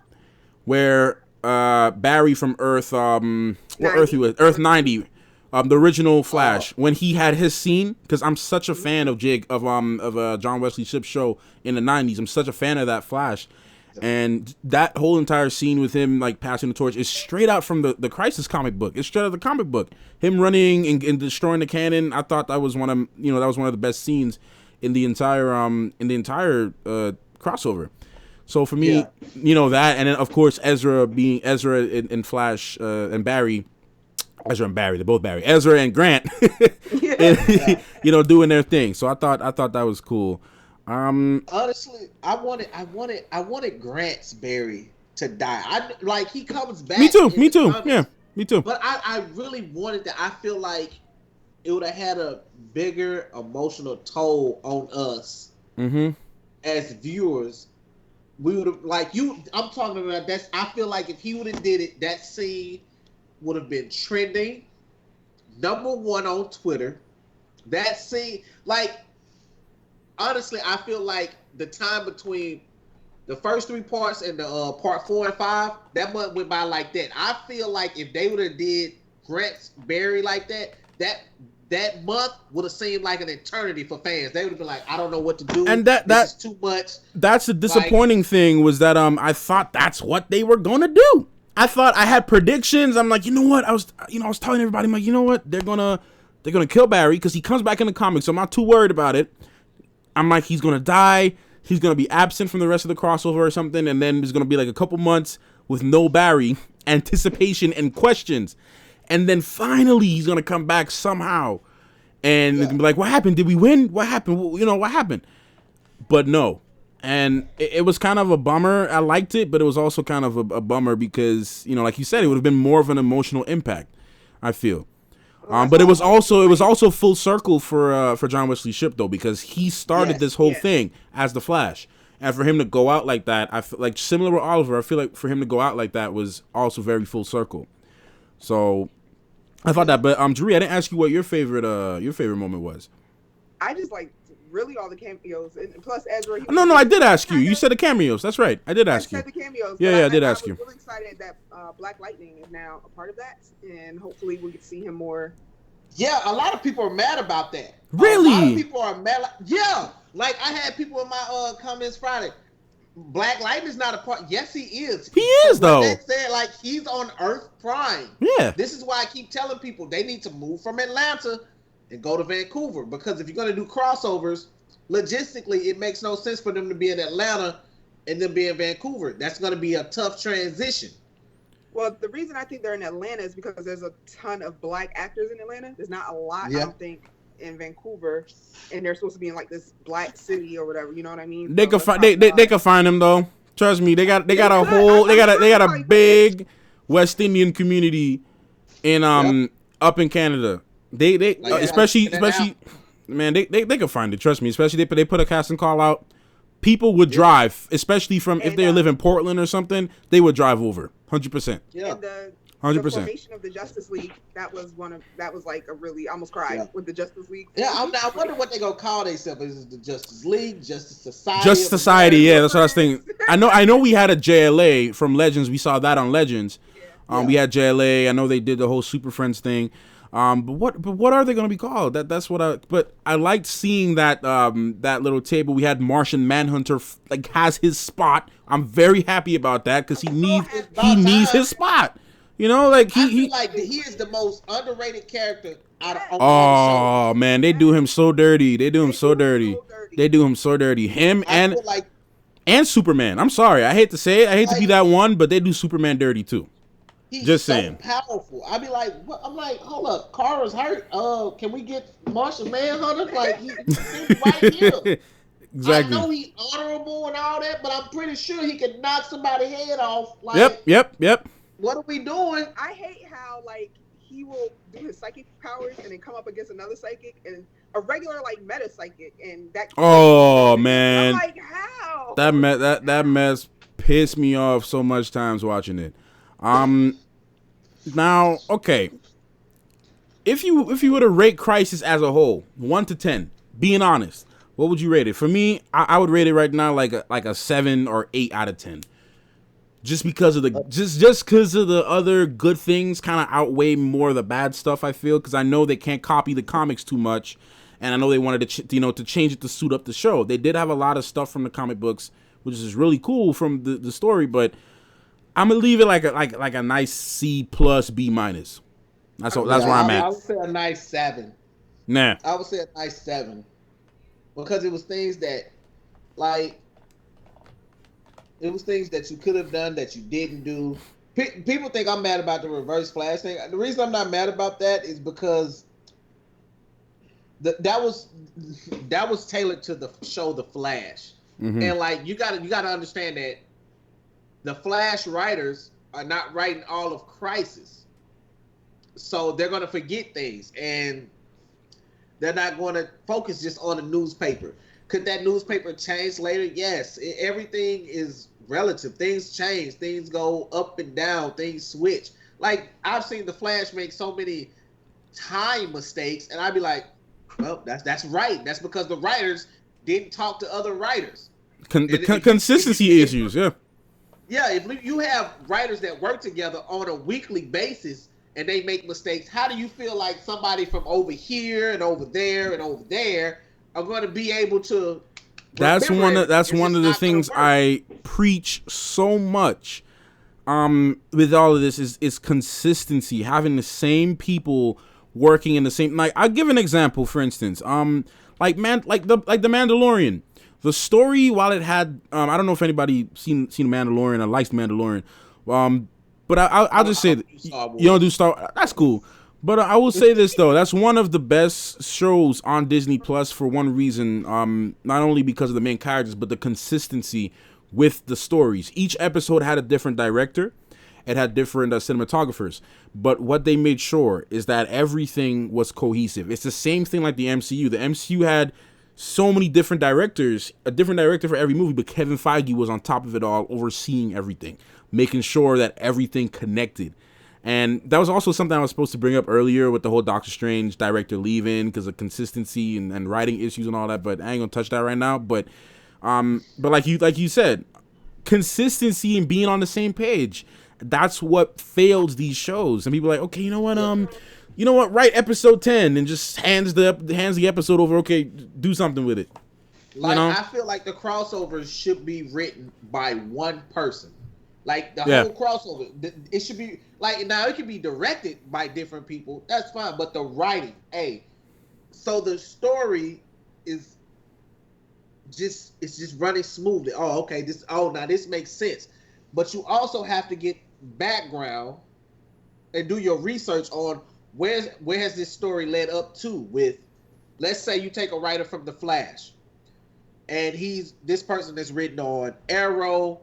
[SPEAKER 1] where Barry from Earth, Earth 90, the original Flash, when he had his scene, because I'm such a fan of John Wesley Shipp's show in the 90s. I'm such a fan of that Flash, and that whole entire scene with him like passing the torch is straight out from the Crisis comic book. It's straight out of the comic book. Him running and destroying the cannon. I thought that was one of the best scenes in the entire crossover. So for me, that, and then of course Ezra and Flash and Barry, Ezra and Barry, they're both Barry, Ezra and Grant, and, doing their thing. So I thought that was cool.
[SPEAKER 2] Honestly, I wanted Grant's Barry to die. He comes back.
[SPEAKER 1] Me too. Yeah, me too.
[SPEAKER 2] But I really wanted that. I feel like it would have had a bigger emotional toll on us as viewers. We would have I'm talking about that. I feel like if he would have did it, that scene would have been trending, #1 on Twitter. That scene, honestly, I feel like the time between the first 3 parts and the part 4 and 5, that month went by like that. I feel like if they would have did Grant's Barry like that month would have seemed like an eternity for fans. They would have been like, I don't know what to do.
[SPEAKER 1] And
[SPEAKER 2] this is too much.
[SPEAKER 1] That's the disappointing thing, was that I thought that's what they were gonna do. I thought I had predictions. I'm like, you know what? I was telling everybody, I'm like, you know what? They're gonna kill Barry because he comes back in the comics. So I'm not too worried about it. I'm like, he's gonna die. He's gonna be absent from the rest of the crossover or something, and then there's gonna be like a couple months with no Barry, anticipation and questions. And then finally, he's going to come back somehow. And be like, what happened? Did we win? What happened? What happened? But no. And it was kind of a bummer. I liked it, but it was also kind of a bummer because, like you said, it would have been more of an emotional impact, I feel. But it was also full circle for John Wesley Shipp, though, because he started this whole thing as the Flash. And for him to go out like that, I feel like, similar with Oliver, I feel like for him to go out like that was also very full circle. So I thought that, but Jeree, I didn't ask you what your favorite moment was.
[SPEAKER 3] I just really all the cameos, and plus Ezra.
[SPEAKER 1] No, I did ask you. You said the cameos. That's right. I did ask you.
[SPEAKER 3] I said the cameos.
[SPEAKER 1] Yeah, I did ask you.
[SPEAKER 3] I'm really excited that Black Lightning is now a part of that, and hopefully we can see him more.
[SPEAKER 2] Yeah, a lot of people are mad about that.
[SPEAKER 1] Really?
[SPEAKER 2] A lot of people are mad. I had people in my comments Friday. Black Lightning's not a part. Yes, he is.
[SPEAKER 1] He is, though.
[SPEAKER 2] They said, he's on Earth Prime.
[SPEAKER 1] Yeah.
[SPEAKER 2] This is why I keep telling people they need to move from Atlanta and go to Vancouver, because if you're going to do crossovers, logistically, it makes no sense for them to be in Atlanta and then be in Vancouver. That's going to be a tough transition.
[SPEAKER 3] Well, the reason I think they're in Atlanta is because there's a ton of Black actors in Atlanta. There's not a lot, I don't think, in Vancouver, and they're supposed to be in this Black city or whatever. You know what I mean?
[SPEAKER 1] They could find they could find them though. Trust me, they got a big West Indian community in up in Canada. They especially man, they could find it. Trust me, especially they put a casting call out. People would drive, especially from if they live in Portland or something, they would drive over 100%.
[SPEAKER 2] Yeah.
[SPEAKER 1] 100%.
[SPEAKER 3] The formation of the Justice League, that was a really, I almost cried with the Justice League.
[SPEAKER 2] Yeah, I wonder what they're gonna call themselves. Is it the Justice League, Justice Society?
[SPEAKER 1] Justice Society, yeah, that's what I was thinking. I know we had a JLA from Legends. We saw that on Legends. We had JLA. I know they did the whole Super Friends thing. But what are they going to be called? That's what I. But I liked seeing that that little table. We had Martian Manhunter has his spot. I'm very happy about that because he needs his spot. You know, like
[SPEAKER 2] I feel like he is the most underrated character out of all
[SPEAKER 1] the shows. Man, they do him so dirty. They do him so dirty. They do him so dirty. Him and Superman. I'm sorry, I hate to say it. I hate to be that one, but they do Superman dirty too.
[SPEAKER 2] He's
[SPEAKER 1] just
[SPEAKER 2] so
[SPEAKER 1] saying.
[SPEAKER 2] Powerful. I'd be like, what? I'm like, hold up, Kara's hurt. Can we get Martian Manhunter? Like he's right here.
[SPEAKER 1] Exactly.
[SPEAKER 2] I know he's honorable and all that, but I'm pretty sure he could knock somebody's head off. Like,
[SPEAKER 1] Yep.
[SPEAKER 2] What are we doing?
[SPEAKER 3] I hate how he will do his psychic powers and then come up against another psychic and a regular meta psychic and that.
[SPEAKER 1] Oh man!
[SPEAKER 3] I'm like, how?
[SPEAKER 1] That mess pissed me off so much times watching it. Now, okay. If you were to rate Crisis as a whole, 1 to 10, being honest, what would you rate it? For me, I would rate it right now like a 7 or 8 out of 10. Just because of the other good things kind of outweigh more of the bad stuff. I feel because I know they can't copy the comics too much, and I know they wanted to change it to suit up the show. They did have a lot of stuff from the comic books, which is really cool from the story, but I'm gonna leave it like a nice C plus B minus. That's where I'm at.
[SPEAKER 2] I would say a nice 7.
[SPEAKER 1] Nah,
[SPEAKER 2] I would say a nice 7 because it was things that you could have done that you didn't do. People think I'm mad about the Reverse Flash thing. The reason I'm not mad about that is because that was tailored to the show The Flash, and you gotta understand that the Flash writers are not writing all of Crisis, so they're gonna forget things, and they're not going to focus just on the newspaper. Could that newspaper change later? Yes. Everything is relative. Things change. Things go up and down. Things switch. Like, I've seen the Flash make so many time mistakes, and I'd be like, well, that's right. That's because the writers didn't talk to other writers.
[SPEAKER 1] Consistency issues, yeah.
[SPEAKER 2] Yeah, if you have writers that work together on a weekly basis and they make mistakes, how do you feel like somebody from over here and over there and over there are going to be able to?
[SPEAKER 1] That's one of the things I preach so much. With all of this is consistency, having the same people working in the same. Like, I'll give an example, for instance. Like the Mandalorian. The story, while it had, I don't know if anybody seen The Mandalorian or likes The Mandalorian, but I'll just say that you don't do Star. That's cool. But I will say this though, that's one of the best shows on Disney Plus for one reason. Not only because of the main characters, but the consistency with the stories. Each episode had a different director. It had different cinematographers. But what they made sure is that everything was cohesive. It's the same thing like the MCU. The MCU had so many different directors, a different director for every movie, but Kevin Feige was on top of it all, overseeing everything, making sure that everything connected. And that was also something I was supposed to bring up earlier with the whole Doctor Strange director leaving because of consistency and writing issues and all that, but I ain't gonna touch that right now. But like you said, consistency and being on the same page, that's what fails these shows. And people are like, okay, you know what, write episode 10 and just hands the episode over. Okay, do something with it.
[SPEAKER 2] I feel like the crossovers should be written by one person. Like the whole crossover, it should be now it can be directed by different people. That's fine, but the writing, so the story is just running smoothly. Oh, okay, now this makes sense. But you also have to get background and do your research on where has this story led up to with, let's say you take a writer from The Flash and this person that's written on Arrow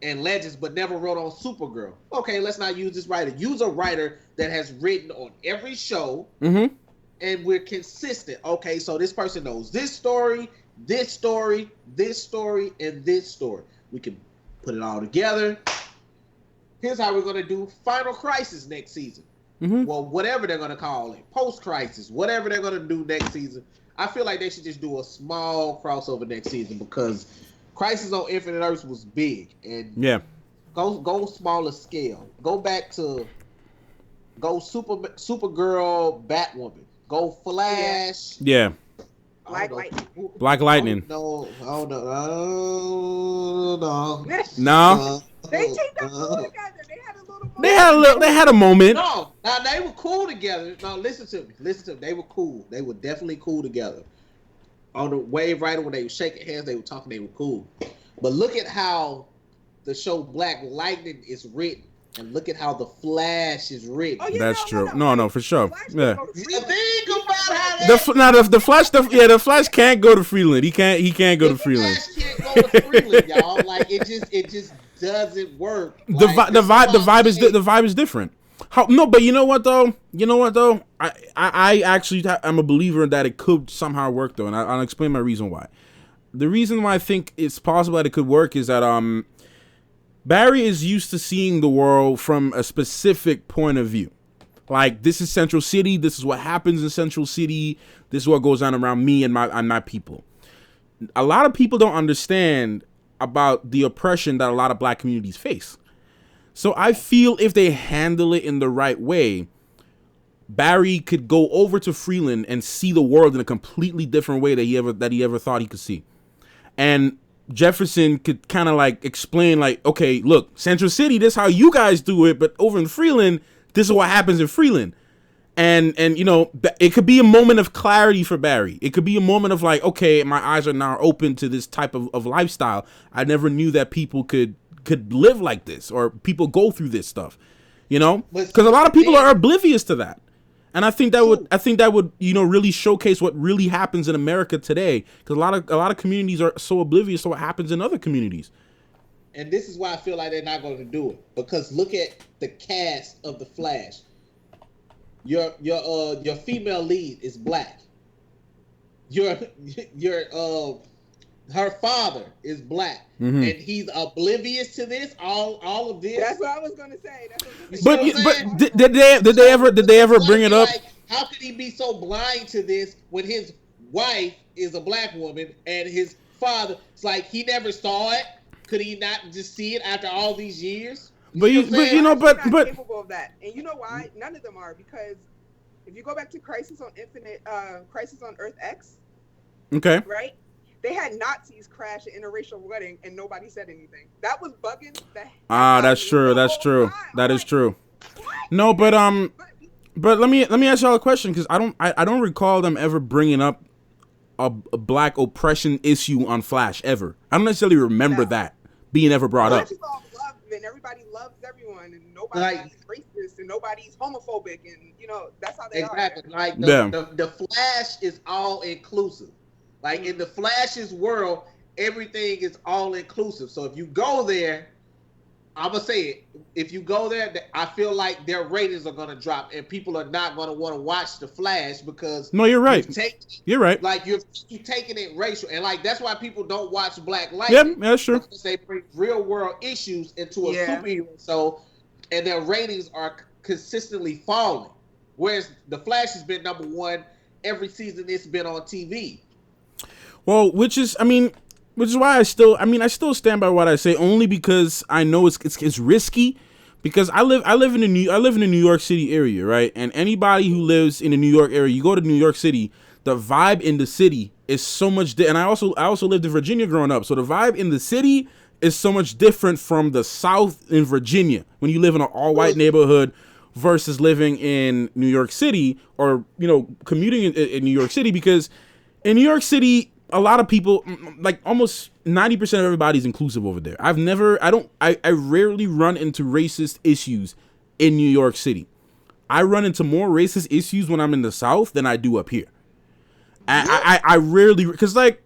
[SPEAKER 2] and Legends but never wrote on Supergirl. Okay, let's not use this writer. Use a writer that has written on every show and we're consistent. Okay, so this person knows this story, this story, this story, and this story. We can put it all together. Here's how we're going to do Final Crisis next season. Well, whatever they're going to call it, post-crisis, whatever they're going to do next season. I feel like they should just do a small crossover next season because Crisis on Infinite Earths was big. And go smaller scale. Go back to Go Supergirl, Batwoman. Go Flash.
[SPEAKER 1] Yeah.
[SPEAKER 3] Black Lightning.
[SPEAKER 1] Black Lightning.
[SPEAKER 2] No. No.
[SPEAKER 1] No.
[SPEAKER 3] They teamed up cool together. They had a little moment.
[SPEAKER 1] They had a moment.
[SPEAKER 2] No. Now they were cool together. No, listen to me. They were cool. They were definitely cool together. On the Wave Rider, when they were shaking hands, they were talking. They were cool. But look at how the show Black Lightning is written, and look at how the Flash is written.
[SPEAKER 3] Oh, yeah,
[SPEAKER 1] That's true. No, for sure. Yeah.
[SPEAKER 2] Think about how
[SPEAKER 1] The Flash. The Flash can't go to Freeland. He can't go to Freeland.
[SPEAKER 2] Flash can't go to Freeland, y'all. Like it just doesn't work.
[SPEAKER 1] The vibe is different. But you know what though? I actually I'm a believer that it could somehow work though, and I'll explain my reason why. The reason why I think it's possible that it could work is that Barry is used to seeing the world from a specific point of view. Like, this is Central City. This is what happens in Central City. This is what goes on around me and my people. A lot of people don't understand about the oppression that a lot of black communities face. So I feel if they handle it in the right way, Barry could go over to Freeland and see the world in a completely different way that he ever thought he could see. And Jefferson could kind of like explain, like, okay, look, Central City, this is how you guys do it, but over in Freeland, this is what happens in Freeland. And you know, it could be a moment of clarity for Barry. It could be a moment of like, okay, my eyes are now open to this type of lifestyle. I never knew that people could live like this, or people go through this stuff, you know, because a lot of people are oblivious to that. And I think that would, you know, really showcase what really happens in America today. Because a lot of communities are so oblivious to what happens in other communities.
[SPEAKER 2] And this is why I feel like they're not going to do it. Because look at the cast of The Flash. Your female lead is black. Her father is black, and he's oblivious to this. All of this.
[SPEAKER 3] That's what I was gonna say.
[SPEAKER 1] But did they ever bring it up?
[SPEAKER 2] Like, how could he be so blind to this when his wife is a black woman and his father? It's like he never saw it. Could he not just see it after all these years?
[SPEAKER 1] But
[SPEAKER 3] capable of that, and you know why? None of them are, because if you go back to Crisis on Earth X,
[SPEAKER 1] okay,
[SPEAKER 3] right? They had Nazis crash an interracial wedding and nobody said anything. That was bugging.
[SPEAKER 1] That's true. That is true. No, but let me ask y'all a question, because I don't recall them ever bringing up a black oppression issue on Flash ever. I don't necessarily remember that being ever brought up.
[SPEAKER 3] And everybody loves everyone, and nobody's racist, and nobody's homophobic, and you know that's how they are.
[SPEAKER 2] Exactly. Like the Flash is all inclusive. Like in the Flash's world, everything is all inclusive. So if you go there, I'm gonna say it. If you go there, I feel like their ratings are gonna drop, and people are not gonna want to watch the Flash because
[SPEAKER 1] no, you're right. You're right.
[SPEAKER 2] Like you're taking it racial, and like that's why people don't watch Black Lightning.
[SPEAKER 1] Yeah, that's true.
[SPEAKER 2] Because they bring real world issues into a superhero. So, and their ratings are consistently falling. Whereas the Flash has been number one every season it's been on TV.
[SPEAKER 1] Well, which is why I still stand by what I say, only because I know it's risky, because I live in the New York City area, right? And anybody who lives in the New York area, you go to New York City, the vibe in the city is so much and I also lived in Virginia growing up, so the vibe in the city is so much different from the South in Virginia when you live in an all-white neighborhood versus living in New York City, or you know, commuting in New York City, because in New York City, a lot of people, like almost 90% of everybody's inclusive over there. I rarely run into racist issues in New York City. I run into more racist issues when I'm in the South than I do up here. I rarely, because like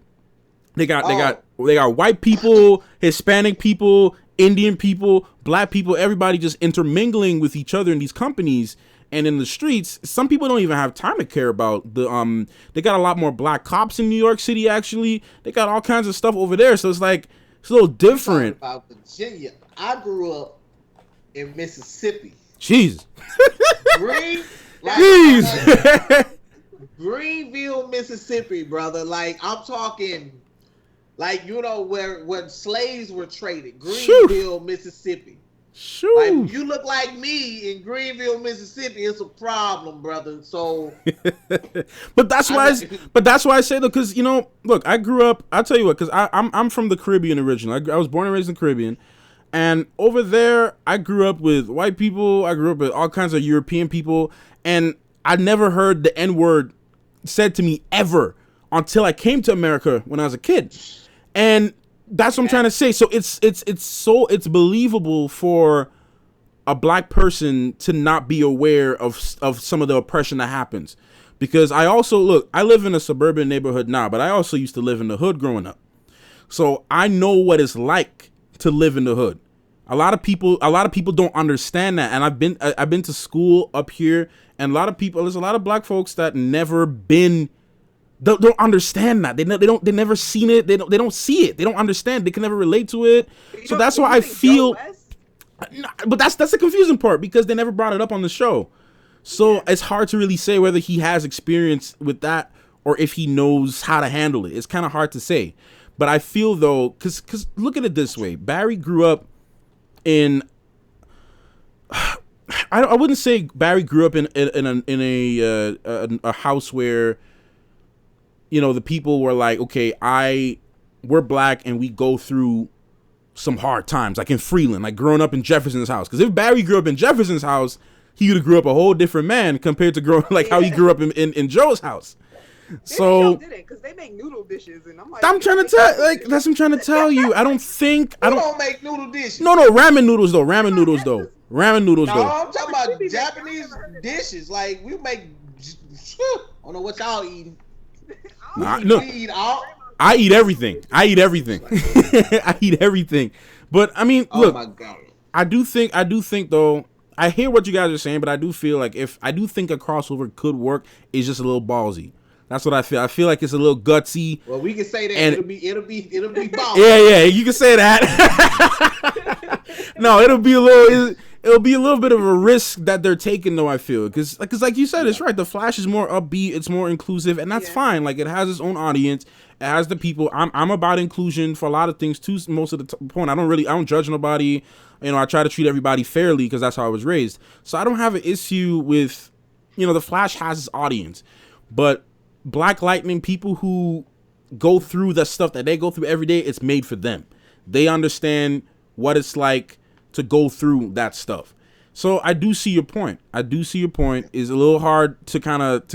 [SPEAKER 1] they got white people, Hispanic people, Indian people, black people, everybody just intermingling with each other in these companies. And in the streets, some people don't even have time to care about the they got a lot more black cops in New York City, actually. They got all kinds of stuff over there, so it's like it's a little different.
[SPEAKER 2] About Virginia, I grew up in Mississippi.
[SPEAKER 1] Jeez.
[SPEAKER 2] Greenville, Mississippi, brother. Like I'm talking, like you know where slaves were traded. Greenville, Mississippi.
[SPEAKER 1] Shoo.
[SPEAKER 2] Like, if you look like me in Greenville, Mississippi, it's a problem, brother. So,
[SPEAKER 1] but that's why I say though, because look, I grew up. I'll tell you what, because I'm from the Caribbean originally. I was born and raised in the Caribbean, and over there I grew up with white people. I grew up with all kinds of European people, and I never heard the N-word said to me ever until I came to America when I was a kid, and that's what I'm trying to say. So it's believable for a black person to not be aware of some of the oppression that happens, because I live in a suburban neighborhood now, but I also used to live in the hood growing up, so I know what it's like to live in the hood. A lot of people don't understand that, and I've been to school up here, and there's a lot of black folks that never been. Don't understand that. They never seen it. They don't see it. They don't understand. They can never relate to it. So that's why I feel. But that's the confusing part, because they never brought it up on the show. So it's hard to really say whether he has experience with that or if he knows how to handle it. It's kind of hard to say. But I feel though, because look at it this way: Barry grew up in. I wouldn't say Barry grew up in a house where, the people were like, okay, we're black and we go through some hard times, like in Freeland, like growing up in Jefferson's house. Because if Barry grew up in Jefferson's house, he would have grew up a whole different man compared to growing how he grew up in Joe's house. So
[SPEAKER 3] did it because they make noodle dishes, and I'm like,
[SPEAKER 1] that's what I'm trying to tell you. I don't
[SPEAKER 2] make noodle dishes.
[SPEAKER 1] No, ramen noodles though. Ramen noodles though.
[SPEAKER 2] No, I'm talking about Japanese dishes. Like, we make. I don't know what y'all eating.
[SPEAKER 1] I eat everything. I eat everything. But I mean, look,
[SPEAKER 2] my God.
[SPEAKER 1] I do think though, I hear what you guys are saying, but I do feel like I do think a crossover could work. It's just a little ballsy. That's what I feel. I feel like it's a little gutsy.
[SPEAKER 2] Well, we can say that, and it'll be ballsy.
[SPEAKER 1] Yeah, you can say that. No, it'll be a little bit of a risk that they're taking, though, I feel. Because like you said, it's right. The Flash is more upbeat. It's more inclusive, and that's fine. Like, it has its own audience. It has the people. I'm about inclusion for a lot of things, too, most of the point. I don't judge nobody. I try to treat everybody fairly because that's how I was raised. So I don't have an issue with, the Flash has its audience. But Black Lightning, people who go through the stuff that they go through every day, it's made for them. They understand what it's like to go through that stuff. So I do see your point. It's a little hard to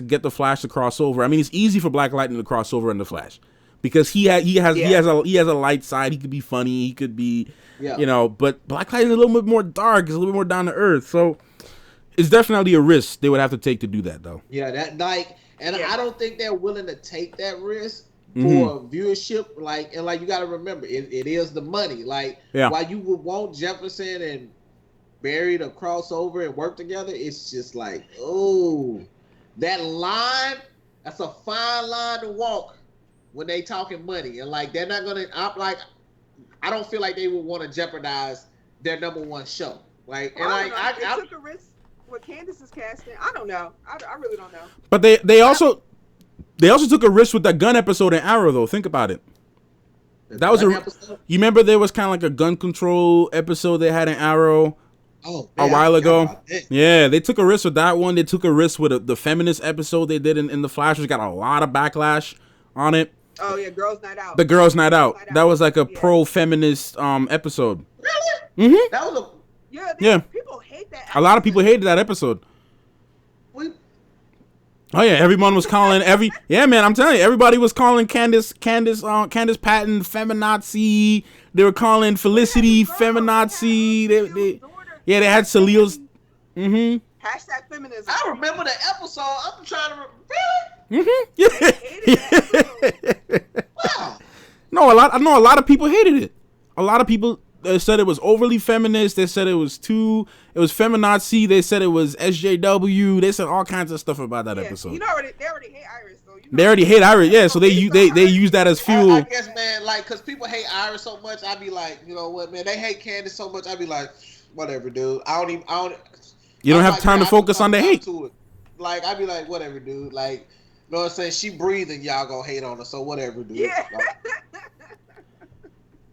[SPEAKER 1] get the Flash to cross over. I mean, it's easy for Black Lightning to cross over in the Flash because he has a light side. He could be funny. He could be, but Black Lightning is a little bit more dark. It's a little bit more down to earth. So it's definitely a risk they would have to take to do that, though.
[SPEAKER 2] Yeah, I don't think they're willing to take that risk for viewership. Like you got to remember, it is the money. Like, while you would want Jefferson and Barry to cross over and work together, it's just like, that line. That's a fine line to walk when they talking money, and like they're not gonna. I don't feel like they would want to jeopardize their number one show. Like, and
[SPEAKER 3] I took a risk with Candace's casting. I don't know. I really don't know.
[SPEAKER 1] But they also took a risk with that gun episode in Arrow, though. Think about it. That was episode? You remember there was kind of like a gun control episode they had in Arrow a while ago? Yeah, they took a risk with that one. They took a risk with the feminist episode they did in the Flash, which got a lot of backlash on it.
[SPEAKER 3] Oh yeah, Girls Night Out.
[SPEAKER 1] The Girls Night Out. That was like a pro-feminist episode.
[SPEAKER 2] Really? Mm-hmm. That was
[SPEAKER 3] people hate that episode.
[SPEAKER 1] A lot of people hated that episode. Oh yeah, everyone was calling I'm telling you, everybody was calling Candace Patton feminazi. They were calling Felicity feminazi. They had Salil's.
[SPEAKER 3] # feminism.
[SPEAKER 2] I remember the episode. I'm trying to
[SPEAKER 1] Wow. No, a lot of people hated it. A lot of people said it was overly feminist. They said it was feminazi. They said it was SJW. They said all kinds of stuff about that episode.
[SPEAKER 3] They already hate Iris, so
[SPEAKER 1] they already hate Iris. Yeah, so they use that as fuel.
[SPEAKER 2] I guess, man, like, cause people hate Iris so much. I'd be like, you know what, man? They hate Candace so much. I'd be like, whatever, dude.
[SPEAKER 1] You don't have time to focus on the hate.
[SPEAKER 2] Like, I'd be like, whatever, dude. Like, you know what I'm saying? She breathing, y'all gonna hate on her, so whatever, dude.
[SPEAKER 3] Yeah.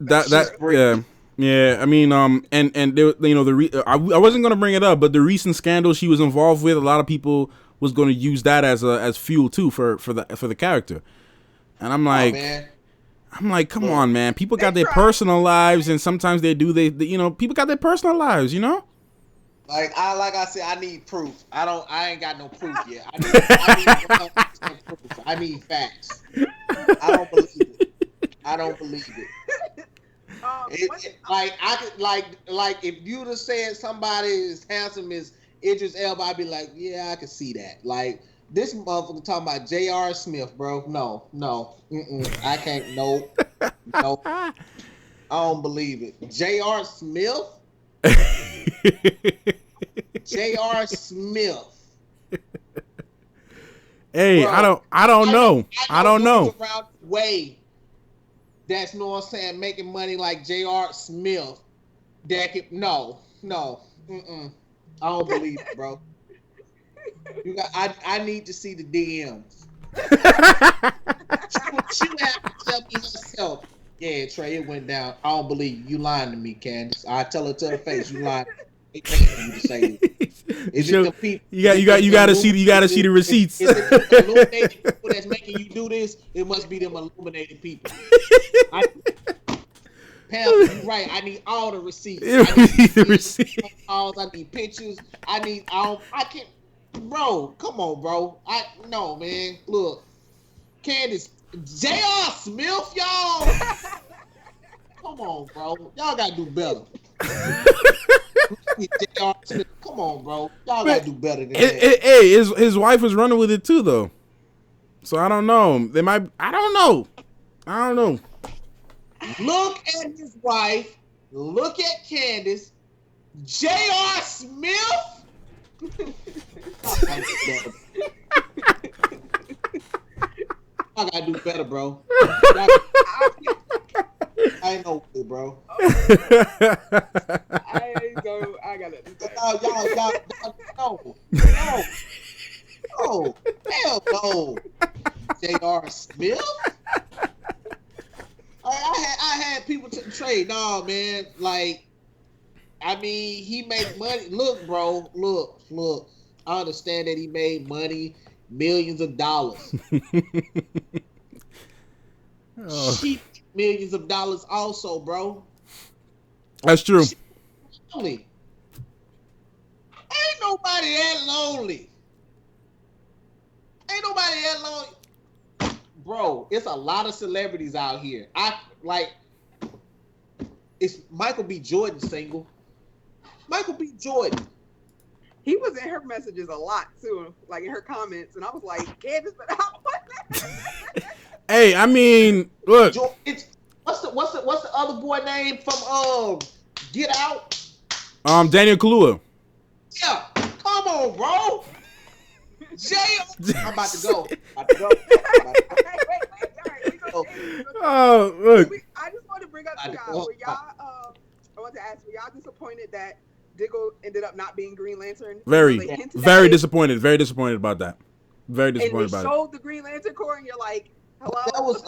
[SPEAKER 2] Like,
[SPEAKER 1] Yeah, I mean, and there, you know, I wasn't gonna bring it up, but the recent scandal she was involved with, a lot of people was going to use that as fuel too for the character, and I'm like, come on, man. People got their personal lives, and sometimes they you know, people got their personal lives, you know.
[SPEAKER 2] Like I said, I need proof. I ain't got no proof yet. I need facts. I don't believe it. Like if you'd have said somebody as handsome as Idris Elba, I'd be like, yeah, I can see that. Like this motherfucker talking about J.R. Smith, bro. No, I can't. No, I don't believe it. J.R. Smith. J.R. Smith.
[SPEAKER 1] Hey, bro, I don't know.
[SPEAKER 2] Around way that's, know what I'm saying, making money like J.R. Smith. That could, no. I don't believe it, bro. I need to see the DMs. she would have to tell me herself. Yeah, Trey, it went down. I don't believe you. You lying to me, Candace. I tell her to her face, you lying. You to say it. Is it the people? You got to see the receipts. Is it the illuminated people that's making you do this? It must be them illuminated people. Pam, you're right. I need all the receipts. I need pictures. I can't. Bro, come on, bro. No, man. Look, Candace, J.R. Smith, y'all. Come on, bro. Y'all gotta do better. J.R. Smith, come on, bro. Y'all gotta do better than that.
[SPEAKER 1] Hey, his wife was running with it too, though. So I don't know. They might. I don't know.
[SPEAKER 2] Look at his wife. Look at Candace. J.R. Smith. I gotta do better, bro. I ain't no way, bro.
[SPEAKER 3] I gotta do better.
[SPEAKER 2] Y'all, no, hell no. J.R. Smith. I had people to trade. No, man. Like, I mean, he made money. Look, bro. Look. I understand that he made money, millions of dollars. She millions of dollars also, bro.
[SPEAKER 1] That's true.
[SPEAKER 2] Ain't nobody that lonely. Bro, it's a lot of celebrities out here. It's Michael B. Jordan single. Michael B. Jordan.
[SPEAKER 3] He was in her messages a lot too, like in her comments, and I was like, Candace, but
[SPEAKER 1] hey, I mean, look.
[SPEAKER 2] What's the other boy name from Get Out?
[SPEAKER 1] Daniel Kaluuya.
[SPEAKER 2] Yeah, come on, bro. I'm about to go.
[SPEAKER 1] Oh, look.
[SPEAKER 3] I just want to bring up to y'all. I want to ask, were y'all disappointed that Diggle ended up not being Green Lantern?
[SPEAKER 1] Very disappointed. Very disappointed about that. Very disappointed about it.
[SPEAKER 3] And they showed the Green Lantern Corps, and you're like, hello?
[SPEAKER 2] That was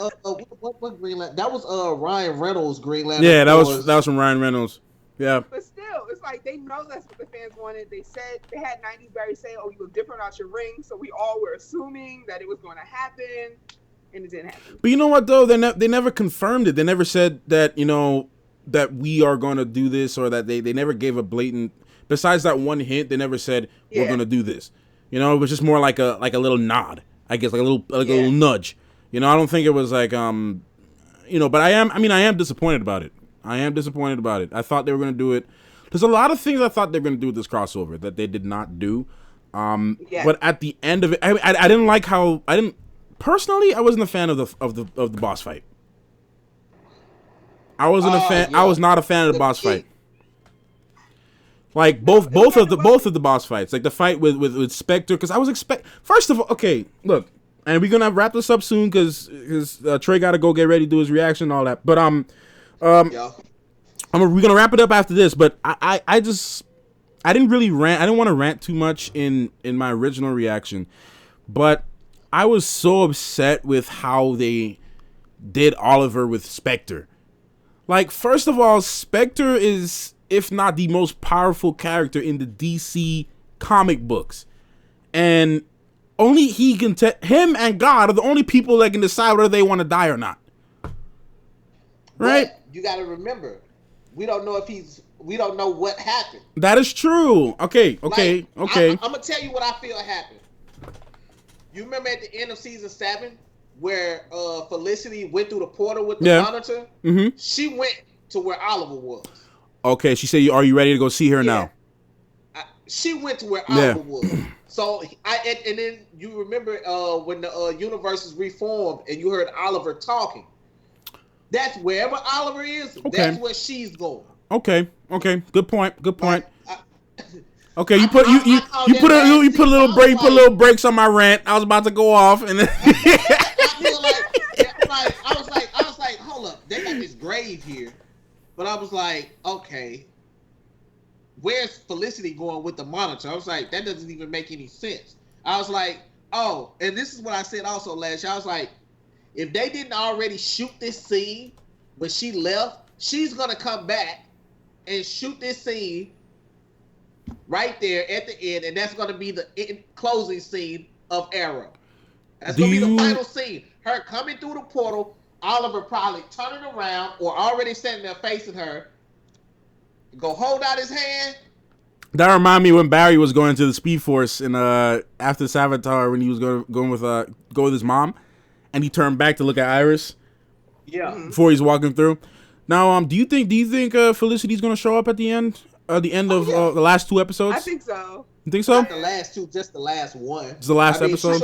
[SPEAKER 2] what Green Lantern? That was Ryan Reynolds Green Lantern.
[SPEAKER 1] Yeah, that was from Ryan Reynolds. Yeah.
[SPEAKER 3] But still, it's like they know that's what the fans wanted. They said they had 90s Barry say, "Oh, you look different out your ring," so we all were assuming that it was going to happen, and it didn't happen.
[SPEAKER 1] But you know what though? They never confirmed it. They never said that, you know, that we are going to do this, or that they never gave a blatant. Besides that one hint, they never said we're going to do this. You know, it was just more like a little nod, I guess, like a little nudge. You know, I don't think it was like you know, but I am disappointed about it. I thought they were going to do it. There's a lot of things I thought they were going to do with this crossover that they did not do. But at the end of it, I didn't like how personally, I wasn't a fan of the boss fight. I wasn't a fan. I was not a fan of the boss fight. Like both of the boss fights, like the fight with Spectre, because I was first of all, okay, look, and we're gonna wrap this up soon because Trey got to go get ready to do his reaction and all that. But we're gonna wrap it up after this. But I didn't really rant. I didn't want to rant too much in my original reaction, but I was so upset with how they did Oliver with Spectre. Like, first of all, Spectre is, if not the most powerful character in the DC comic books. And only he can him and God are the only people that can decide whether they want to die or not. Right?
[SPEAKER 2] But you got to remember, we don't know what happened.
[SPEAKER 1] That is true. Okay.
[SPEAKER 2] I'm going to tell you what I feel happened. You remember at the end of season 7 where Felicity went through the portal with the monitor?
[SPEAKER 1] Mm-hmm.
[SPEAKER 2] She went to where Oliver was.
[SPEAKER 1] Okay, she said, "Are you ready to go see her now?"
[SPEAKER 2] She went to where Oliver was. So and then you remember when the universe is reformed and you heard Oliver talking. That's wherever Oliver is. Okay. That's where she's going.
[SPEAKER 1] Okay. Good point. Okay, you put a little brakes on my rant. I was about to go off, and then
[SPEAKER 2] I was like, hold up, they got this grave here, but I was like, okay, where's Felicity going with the monitor? I was like, that doesn't even make any sense. I was like, oh, and this is what I said also last year. I was like, if they didn't already shoot this scene when she left, she's gonna come back and shoot this scene right there at the end, and that's going to be the closing scene of Arrow. That's going to be the final scene. Her coming through the portal, Oliver probably turning around or already standing there facing her, go hold out his hand.
[SPEAKER 1] That reminded me when Barry was going to the Speed Force and after Savitar when he was go with his mom, and he turned back to look at Iris.
[SPEAKER 2] Yeah.
[SPEAKER 1] Before he's walking through. Now, do you think Felicity's going to show up at the end? The end of the last 2 episodes?
[SPEAKER 3] I think so.
[SPEAKER 1] You think so?
[SPEAKER 2] Not the last 2, just the last one.
[SPEAKER 1] Just the last episode?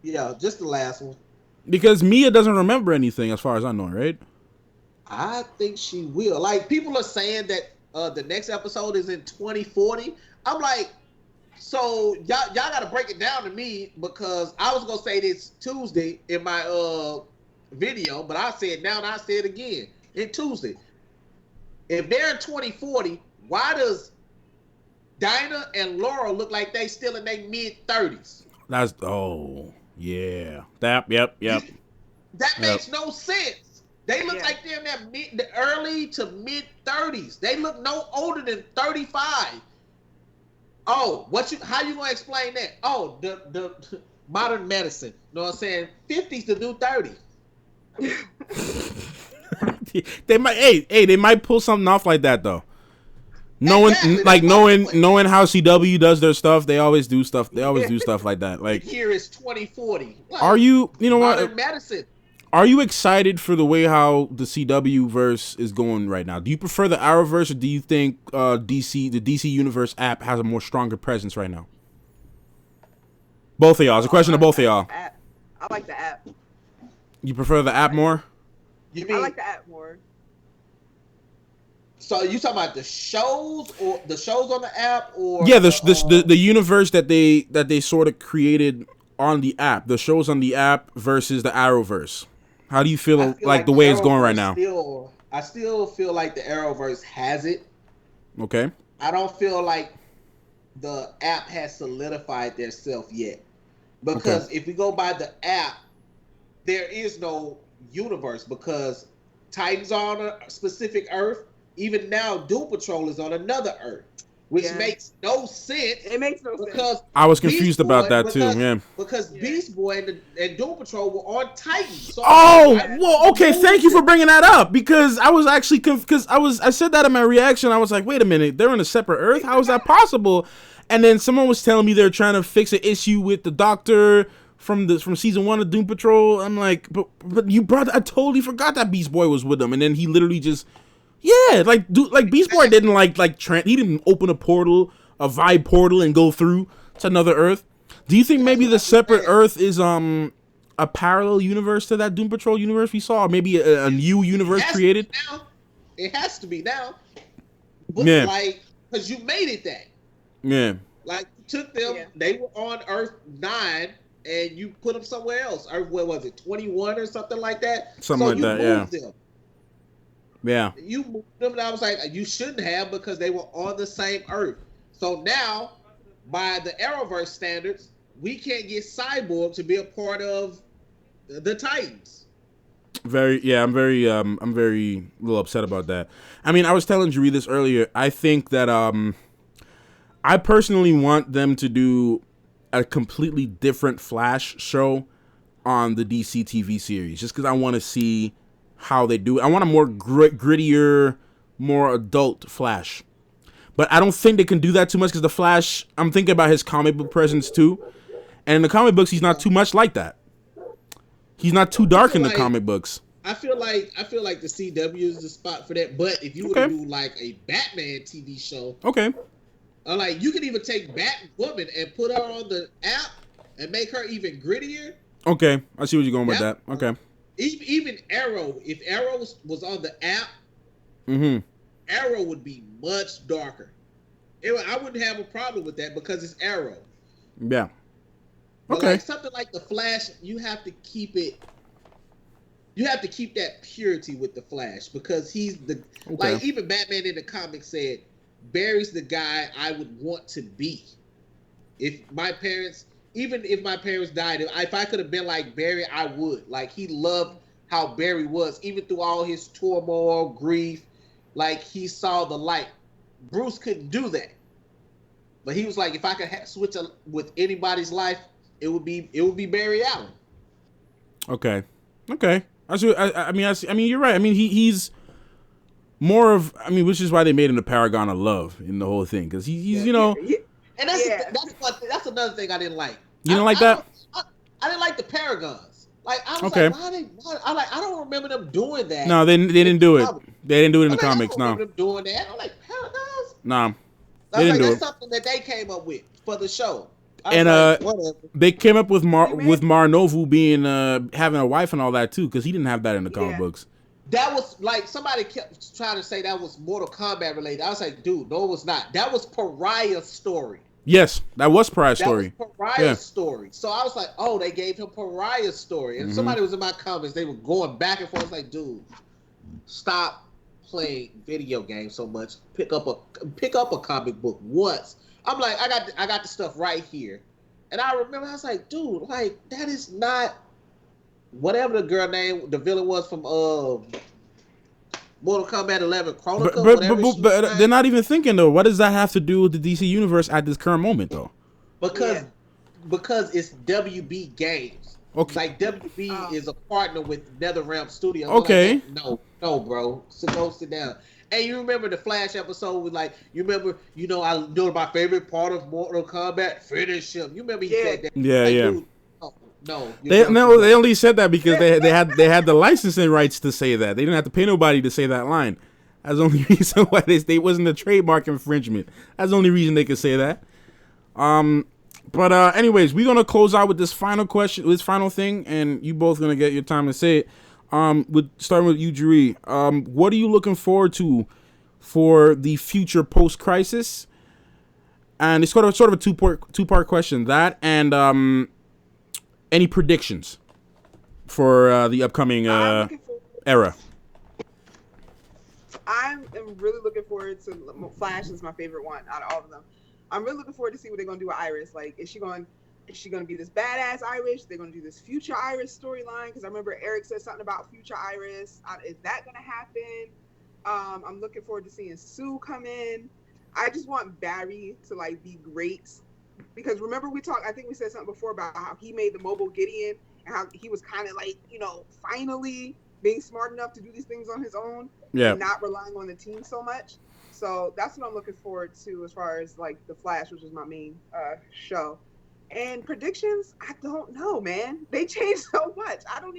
[SPEAKER 2] Yeah, just the last one.
[SPEAKER 1] Because Mia doesn't remember anything as far as I know, right?
[SPEAKER 2] I think she will. Like, people are saying that the next episode is in 2040. I'm like, so y'all got to break it down to me, because I was going to say this Tuesday in my video, but I said now and I say it again in Tuesday. If they're in 2040, why does Dinah and Laura look like they still in their mid-30s?
[SPEAKER 1] Yeah. Yep.
[SPEAKER 2] That makes no sense. They look like they're in the early to mid-30s. They look no older than 35. Oh, how you gonna explain that? Oh, the modern medicine. You know what I'm saying? 50's the new 30.
[SPEAKER 1] They might pull something off like that though. Knowing how CW does their stuff, they always do stuff. They always do stuff like that. Like,
[SPEAKER 2] here is 2040. Like,
[SPEAKER 1] are you know
[SPEAKER 2] modern
[SPEAKER 1] what?
[SPEAKER 2] Medicine.
[SPEAKER 1] Are you excited for the way how the CW verse is going right now? Do you prefer the Arrowverse, or do you think the DC Universe app has a more stronger presence right now? Both of y'all. It's a question to both of y'all.
[SPEAKER 3] I like the app.
[SPEAKER 1] You prefer the app more?
[SPEAKER 3] I like the app more.
[SPEAKER 2] So you talking about the shows, or the shows on the app, or
[SPEAKER 1] the universe that they sort of created on the app, the shows on the app versus the Arrowverse. How do you feel like the way it's going right now?
[SPEAKER 2] I still feel like the Arrowverse has it.
[SPEAKER 1] Okay.
[SPEAKER 2] I don't feel like the app has solidified themselves yet, because if we go by the app, there is no universe, because Titans are on a specific Earth. Even now, Doom Patrol is on another Earth, which makes no sense.
[SPEAKER 3] It makes no sense.
[SPEAKER 2] Because
[SPEAKER 1] I was confused about that too, man.
[SPEAKER 2] Because Beast Boy and Doom Patrol were on Titans. So
[SPEAKER 1] okay. Thank you for bringing that up, because I was actually I said that in my reaction. I was like, wait a minute, they're on a separate Earth. How is that possible? And then someone was telling me they're trying to fix an issue with the Doctor from season 1 of Doom Patrol. I'm like, but I totally forgot that Beast Boy was with them, and then he literally just. Yeah, like Beast Boy didn't he didn't open a vibe portal and go through to another Earth. Do you think maybe the separate Earth is a parallel universe to that Doom Patrol universe we saw, or maybe a new universe created?
[SPEAKER 2] It has to be now. Yeah. Like, because you made it that.
[SPEAKER 1] Yeah.
[SPEAKER 2] Like, you took them, they were on Earth 9, and you put them somewhere else. Earth, what was it, 21 or something like that?
[SPEAKER 1] Something like that, yeah.
[SPEAKER 2] Them.
[SPEAKER 1] Yeah.
[SPEAKER 2] You moved them, and I was like, you shouldn't have, because they were on the same Earth. So now, by the Arrowverse standards, we can't get Cyborg to be a part of the Titans.
[SPEAKER 1] I'm very a little upset about that. I mean, I was telling Jerry this earlier. I think that I personally want them to do a completely different Flash show on the DC TV series, just because I want to see how they do it. I want a more grittier, more adult Flash. But I don't think they can do that too much because the Flash, I'm thinking about his comic book presence too. And in the comic books, he's not too much like that. He's not too dark in the comic books.
[SPEAKER 2] I feel like the CW is the spot for that. But if you were to do like a Batman TV show,
[SPEAKER 1] okay,
[SPEAKER 2] like you could even take Batwoman and put her on the app and make her even grittier.
[SPEAKER 1] Okay, I see where you're going with that. Okay.
[SPEAKER 2] Even Arrow, if Arrow was on the app, Arrow would be much darker. I wouldn't have a problem with that because it's Arrow.
[SPEAKER 1] Yeah.
[SPEAKER 2] But like something like the Flash, you have to keep it. You have to keep that purity with the Flash because he's the like even Batman in the comics said Barry's the guy I would want to be. If my parents died, if I could have been like Barry, I would. Like he loved how Barry was, even through all his turmoil, grief. Like he saw the light. Bruce couldn't do that, but he was like, if I could switch with anybody's life, it would be Barry Allen. Okay.
[SPEAKER 1] I mean, you're right. I mean, he's more of. I mean, which is why they made him the paragon of love in the whole thing, because he's you know.
[SPEAKER 2] And that's another thing I didn't like.
[SPEAKER 1] You didn't like that?
[SPEAKER 2] I didn't like the paragons. Like I was like, I don't remember them doing that.
[SPEAKER 1] No, they didn't do it. They didn't do it in the comics.
[SPEAKER 2] I don't remember them doing that. I'm like, paragons?
[SPEAKER 1] Nah, they didn't do it.
[SPEAKER 2] That's something that they came up with for the show.
[SPEAKER 1] And they came up with Marnovu being having a wife and all that too, because he didn't have that in the comic books.
[SPEAKER 2] That was like somebody kept trying to say that was Mortal Kombat related. I was like, dude, no, it was not. That was Pariah's story.
[SPEAKER 1] Yes, that was Pariah's story.
[SPEAKER 2] That was Pariah's story. So I was like, oh, they gave him Pariah's story. And somebody was in my comments. They were going back and forth. I was like, dude, stop playing video games so much. Pick up a comic book once. I'm like, I got the stuff right here. And I remember I was like, dude, like that is not whatever the girl name, the villain was from Mortal Kombat 11 Chronicle.
[SPEAKER 1] But they're not even thinking though. What does that have to do with the DC universe at this current moment though?
[SPEAKER 2] Because it's WB Games. Okay. Like WB is a partner with NetherRealm Studios.
[SPEAKER 1] Okay.
[SPEAKER 2] Like, no, bro. So go sit down. And you remember the Flash episode with like, I know my favorite part of Mortal Kombat, finish him. You remember he said that?
[SPEAKER 1] Yeah,
[SPEAKER 2] like,
[SPEAKER 1] yeah.
[SPEAKER 2] Dude, no.
[SPEAKER 1] They only said that because they had the licensing rights to say that. They didn't have to pay nobody to say that line. That's the only reason why they wasn't a trademark infringement. That's the only reason they could say that. But anyways, we're gonna close out with this final question, this final thing, and you both gonna get your time to say it. Starting with you, Jerry. What are you looking forward to for the future post-crisis? And it's sort of a two-part question. That and any predictions for the upcoming era?
[SPEAKER 3] I am really looking forward to Flash. Is my favorite one out of all of them. I'm really looking forward to see what they're gonna do with Iris. Like, is she going to be this badass Iris? They're going to do this future Iris storyline? Because I remember Eric said something about future Iris. Is that going to happen? I'm looking forward to seeing Sue come in. I just want Barry to like be great. Because remember I think we said something before about how he made the mobile Gideon and how he was kind of like, finally being smart enough to do these things on his own.
[SPEAKER 1] Yeah.
[SPEAKER 3] And not relying on the team so much. So that's what I'm looking forward to as far as like the Flash, which is my main show. And predictions, I don't know, man. They changed so much. I don't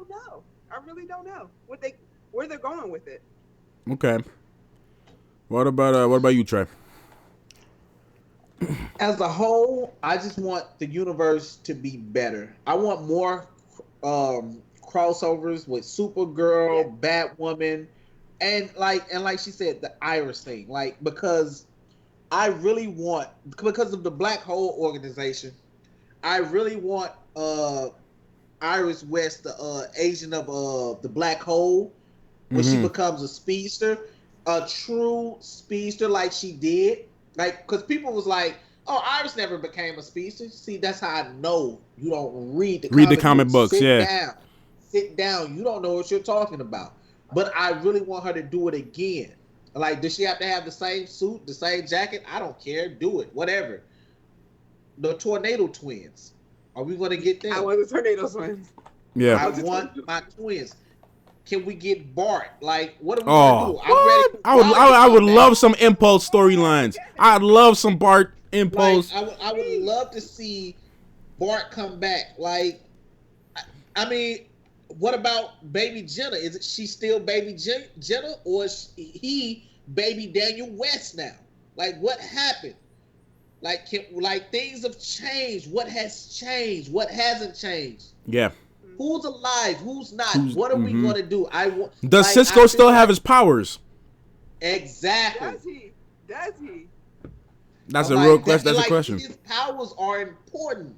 [SPEAKER 3] know. I really don't know where they're going with it.
[SPEAKER 1] Okay. What about you, Trey?
[SPEAKER 2] As a whole, I just want the universe to be better. I want more crossovers with Supergirl, Batwoman, and like she said, the Iris thing. Like, because I really want, because of the Black Hole organization, I really want Iris West, the agent of the Black Hole, when she becomes a speedster, a true speedster like she did. Like, because people was like, oh, Iris never became a speedster. See, that's how I know you don't read the comic books.
[SPEAKER 1] Yeah.
[SPEAKER 2] Down. sit down. You don't know what you're talking about. But I really want her to do it again. Like, does she have to have the same suit, the same jacket? I don't care. Do it. Whatever. The Tornado Twins. Are we going to get them?
[SPEAKER 3] I want the Tornado Twins.
[SPEAKER 1] Yeah.
[SPEAKER 2] I want my twins. Can we get Bart? Like, what are we going to do? I'm ready.
[SPEAKER 1] I would love some Impulse storylines. I'd love some Bart Impulse.
[SPEAKER 2] Like, I would love to see Bart come back. Like, I mean, what about Baby Jenna? Is she still Baby Jenna, or is he Baby Daniel West now? Like, what happened? Like, things have changed. What has changed? What hasn't changed?
[SPEAKER 1] Yeah.
[SPEAKER 2] Who's alive? Who's not? What are we gonna do?
[SPEAKER 1] Does Cisco still have his powers?
[SPEAKER 2] Exactly.
[SPEAKER 3] Does he?
[SPEAKER 1] That's a real question. That's a question.
[SPEAKER 2] His powers are important.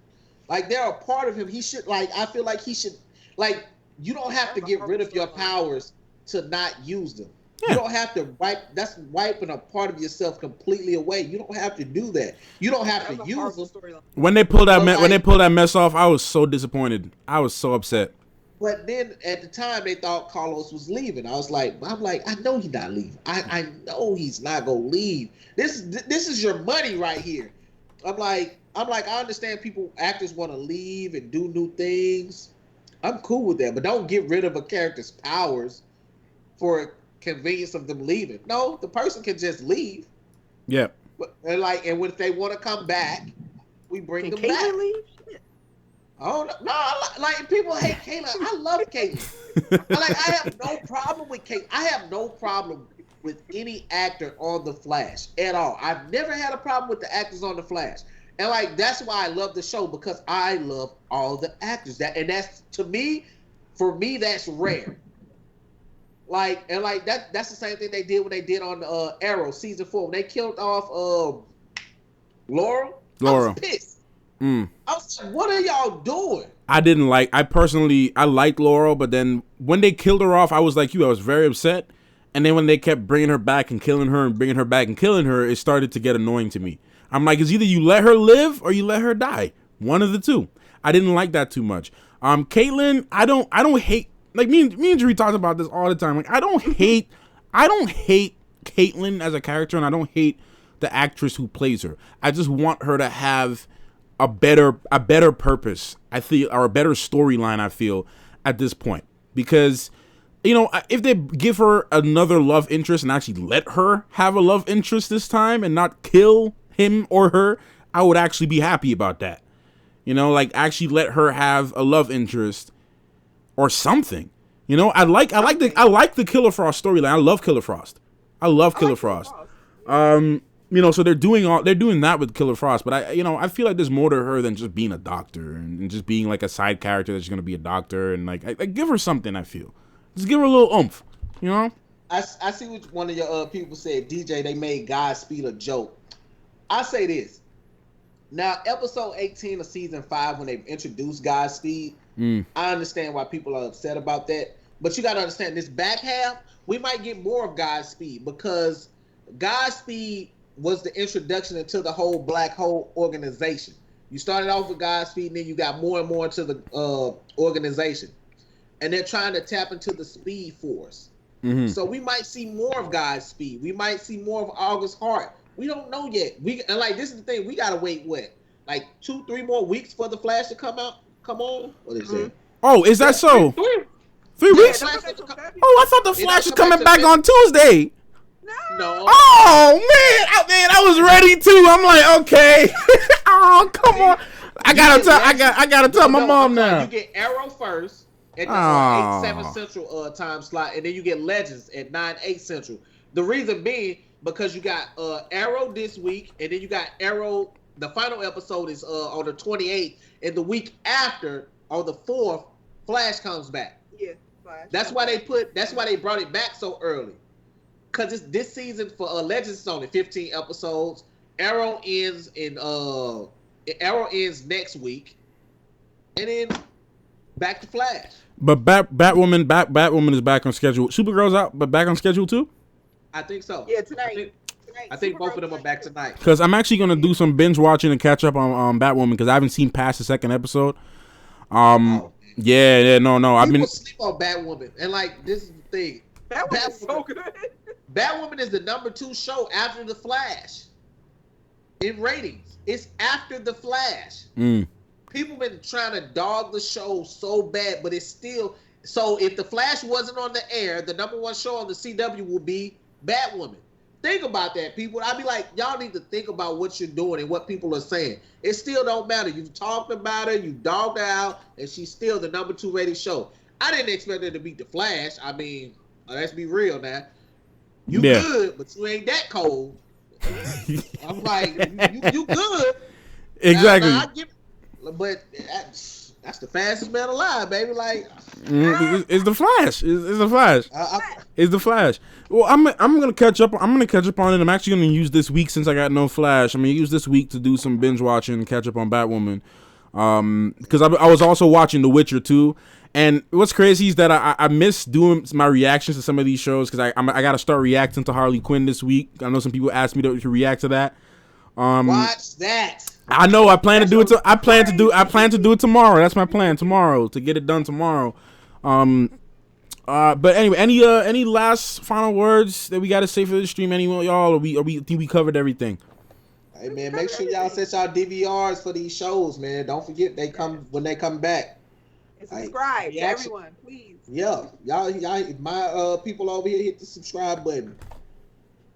[SPEAKER 2] Like, they're a part of him. He should, like, I feel like he should, like, you don't have to get rid of your powers to not use them. Yeah. You don't have to that's wiping a part of yourself completely away. You don't have to do that. You don't have to use them.
[SPEAKER 1] When they pulled that mess off, I was so disappointed. I was so upset.
[SPEAKER 2] But then at the time they thought Carlos was leaving. I'm like, I know he's not leaving. I know he's not gonna leave. This is your money right here. I'm like, I understand actors want to leave and do new things. I'm cool with that, but don't get rid of a character's powers for convenience of them leaving. No, the person can just leave.
[SPEAKER 1] Yeah.
[SPEAKER 2] And when they want to come back, we bring them back.
[SPEAKER 3] Leave?
[SPEAKER 2] Oh no! Like, people hate Kayla. I love Kayla. I have no problem with Kayla. I have no problem with any actor on The Flash at all. I've never had a problem with the actors on The Flash, and that's why I love the show, because I love all the actors. That's for me, that's rare. That's the same thing they did when they did on Arrow season 4 when they killed off Laurel. I was pissed. I was like, what are y'all doing?
[SPEAKER 1] I personally liked Laurel, but then when they killed her off, I was like you. I was very upset. And then when they kept bringing her back and killing her and bringing her back and killing her, it started to get annoying to me. I'm like, it's either you let her live or you let her die. One of the two. I didn't like that too much. Caitlyn, I don't hate. Like, me and Jerry talked about this all the time. Like, I don't hate Caitlyn as a character, and I don't hate the actress who plays her. I just want her to have a better purpose, I feel, or a better storyline, I feel, at this point. Because, if they give her another love interest and actually let her have a love interest this time and not kill him or her, I would actually be happy about that. Actually let her have a love interest or something. I like the Killer Frost storyline. I love Killer Frost. So they're doing that with Killer Frost, but I feel like there's more to her than just being a doctor and just being like a side character that's gonna be a doctor, and I give her something. I feel just give her a little oomph.
[SPEAKER 2] I see what one of your people said. DJ, they made Godspeed a joke. I say this. Now, episode 18 of season 5, when they introduced Godspeed, I understand why people are upset about that. But you got to understand, this back half, we might get more of Godspeed, because Godspeed was the introduction into the whole Black Hole organization. You started off with Godspeed, and then you got more and more into the organization. And they're trying to tap into the Speed Force. Mm-hmm. So we might see more of Godspeed. We might see more of August Hart. We don't know yet. This is the thing. We gotta wait 2-3 more weeks for the Flash to come on. What is it?
[SPEAKER 1] Oh, is that so? 3 weeks? I thought the Flash was coming back on Tuesday.
[SPEAKER 2] No.
[SPEAKER 1] Oh man, I was ready too. I'm like, okay. Oh, come on. I gotta tell my mom now.
[SPEAKER 2] You get Arrow first at the 8/7 Central time slot, and then you get Legends at 9/8 Central. The reason being, because you got Arrow this week, and then you got Arrow. The final episode is on the 28th, and the week after, on the 4th, Flash comes back.
[SPEAKER 3] Yeah, Flash.
[SPEAKER 2] That's why they brought it back so early. Because this season for Legends is only 15 episodes. Arrow ends next week, and then back to Flash.
[SPEAKER 1] But Batwoman is back on schedule. Supergirl's out, but back on schedule too.
[SPEAKER 2] I think so.
[SPEAKER 3] Yeah, tonight.
[SPEAKER 2] I think both of them are back tonight.
[SPEAKER 1] Because I'm actually gonna do some binge watching and catch up on Batwoman, because I haven't seen past the second episode. No.
[SPEAKER 2] People sleep on Batwoman, and like this is the thing.
[SPEAKER 3] Batwoman is so good.
[SPEAKER 2] Batwoman is the #2 show after The Flash in ratings. It's after The Flash. People been trying to dog the show so bad, but it's still. So if The Flash wasn't on the air, the #1 show on the CW would be Batwoman. Think about that, people. I'd be like, y'all need to think about what you're doing and what people are saying. It still don't matter. You've talked about her, you dogged her out, and she's still the #2 rated show. I didn't expect her to beat The Flash. I mean, let's be real now. You good, but you ain't that cold. I'm like, you good.
[SPEAKER 1] Exactly.
[SPEAKER 2] But that's the fastest man alive, baby. Like,
[SPEAKER 1] it's the Flash. It's the Flash. It's the Flash. Well, I'm gonna catch up. I'm gonna catch up on it. I'm actually gonna use this week since I got no Flash. I'm gonna use this week to do some binge watching and catch up on Batwoman. Because I was also watching The Witcher too. And what's crazy is that I miss doing my reactions to some of these shows because I got to start reacting to Harley Quinn this week. I know some people asked me to react to that.
[SPEAKER 2] Watch that.
[SPEAKER 1] I know. I plan to do it. I plan to do it tomorrow. That's my plan tomorrow to get it done tomorrow. But anyway, any last final words that we got to say for the stream? Anyone, y'all? Or we think we covered everything?
[SPEAKER 2] Hey man, make sure y'all set y'all DVRs for these shows, man. Don't forget when they come back.
[SPEAKER 3] And subscribe to everyone, please.
[SPEAKER 2] Yeah, y'all, my people over here, hit the subscribe button.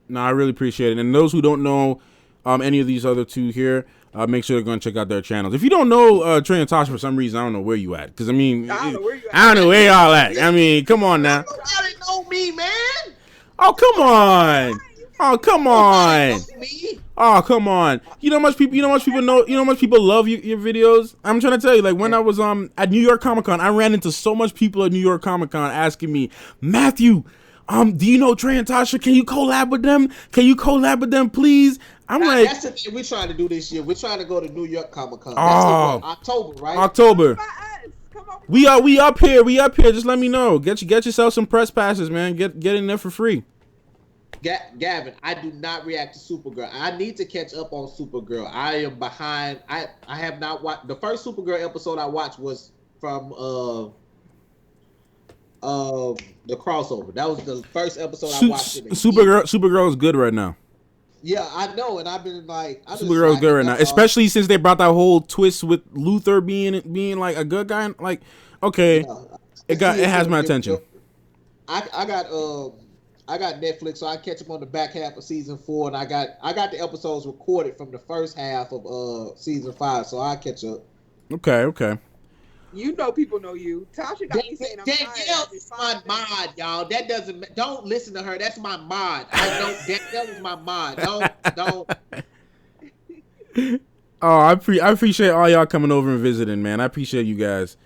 [SPEAKER 1] No, I really appreciate it. And those who don't know any of these other two here, make sure they're going to check out their channels. If you don't know Trey and Tasha for some reason, I don't know where you at. Because, I mean, I don't know where y'all at. I mean, come on now.
[SPEAKER 2] Nobody know me, man.
[SPEAKER 1] Oh, come on. Oh, come on. Oh, come on. You know how much people know, you know how much people love your videos? I'm trying to tell you, like, when I was at New York Comic Con, I ran into so much people at New York Comic Con asking me, Matthew, do you know Trey and Tasha? Can you collab with them? Can you collab with them, please? Like,
[SPEAKER 2] that's the thing we're trying to do this year. We're trying to go to New York Comic Con.
[SPEAKER 1] That's
[SPEAKER 2] October, right?
[SPEAKER 1] October. We up here. Just let me know. Get yourself some press passes, man. Get in there for free.
[SPEAKER 2] Gavin, I do not react to Supergirl. I need to catch up on Supergirl. I am behind. I have not watched the first Supergirl episode I watched was from the crossover. That was the first episode I watched.
[SPEAKER 1] Supergirl is good right now.
[SPEAKER 2] Yeah, I know, and I've been like,
[SPEAKER 1] Supergirl's good right now, especially since they brought that whole twist with Luthor being like a good guy. Like, okay, it has my attention.
[SPEAKER 2] I got Netflix, so I catch up on the back half of season 4, and I got the episodes recorded from the first half of season 5, so I catch up.
[SPEAKER 1] Okay.
[SPEAKER 3] You know, people know you. Tasha got me saying I'm
[SPEAKER 2] Danielle is my mod, y'all. That doesn't. Don't listen to her. That's my mod. Danielle is my mod. Don't.
[SPEAKER 1] Oh, I appreciate all y'all coming over and visiting, man. I appreciate you guys.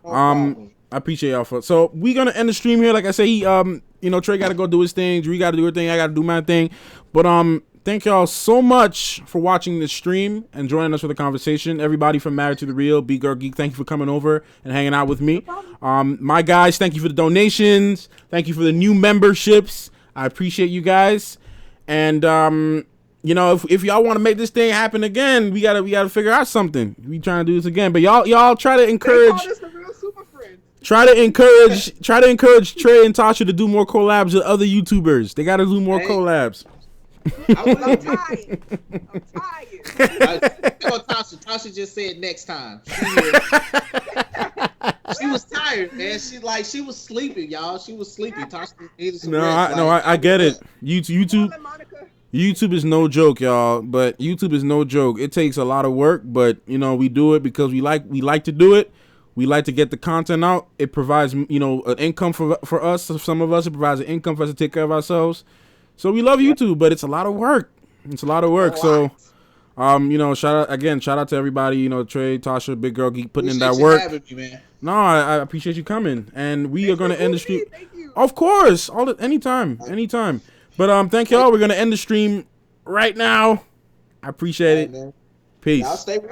[SPEAKER 1] I appreciate y'all for. So we're gonna end the stream here. Like I say, Trey got to go do his thing. Dree got to do her thing. I got to do my thing. But thank y'all so much for watching this stream and joining us for the conversation. Everybody from Married2thereal, Biggurlgeek, thank you for coming over and hanging out with me. My guys, thank you for the donations. Thank you for the new memberships. I appreciate you guys. And if y'all want to make this thing happen again, we gotta figure out something. We trying to do this again. But y'all try to encourage. Try to encourage Trey and Tasha to do more collabs with other YouTubers. They got to do more collabs.
[SPEAKER 3] I'm tired.
[SPEAKER 2] Tasha just said next time. She was tired, man. She was sleeping, y'all. She was sleepy. Tasha needed some rest.
[SPEAKER 1] I get it. YouTube is no joke, y'all. But YouTube is no joke. It takes a lot of work, but we do it because we like to do it. We like to get the content out. It provides, an income for us. For some of us, it provides an income for us to take care of ourselves. So we love YouTube, but it's a lot of work. So, shout out to everybody. Trey, Tasha, Biggurlgeek, putting in that work.
[SPEAKER 2] Me, man.
[SPEAKER 1] No, I appreciate you coming, and we are going to end the stream.
[SPEAKER 3] Thank you.
[SPEAKER 1] Of course, anytime. But thank y'all. We're going to end the stream right now. I appreciate it.
[SPEAKER 2] Man.
[SPEAKER 1] Peace.
[SPEAKER 2] Y'all stay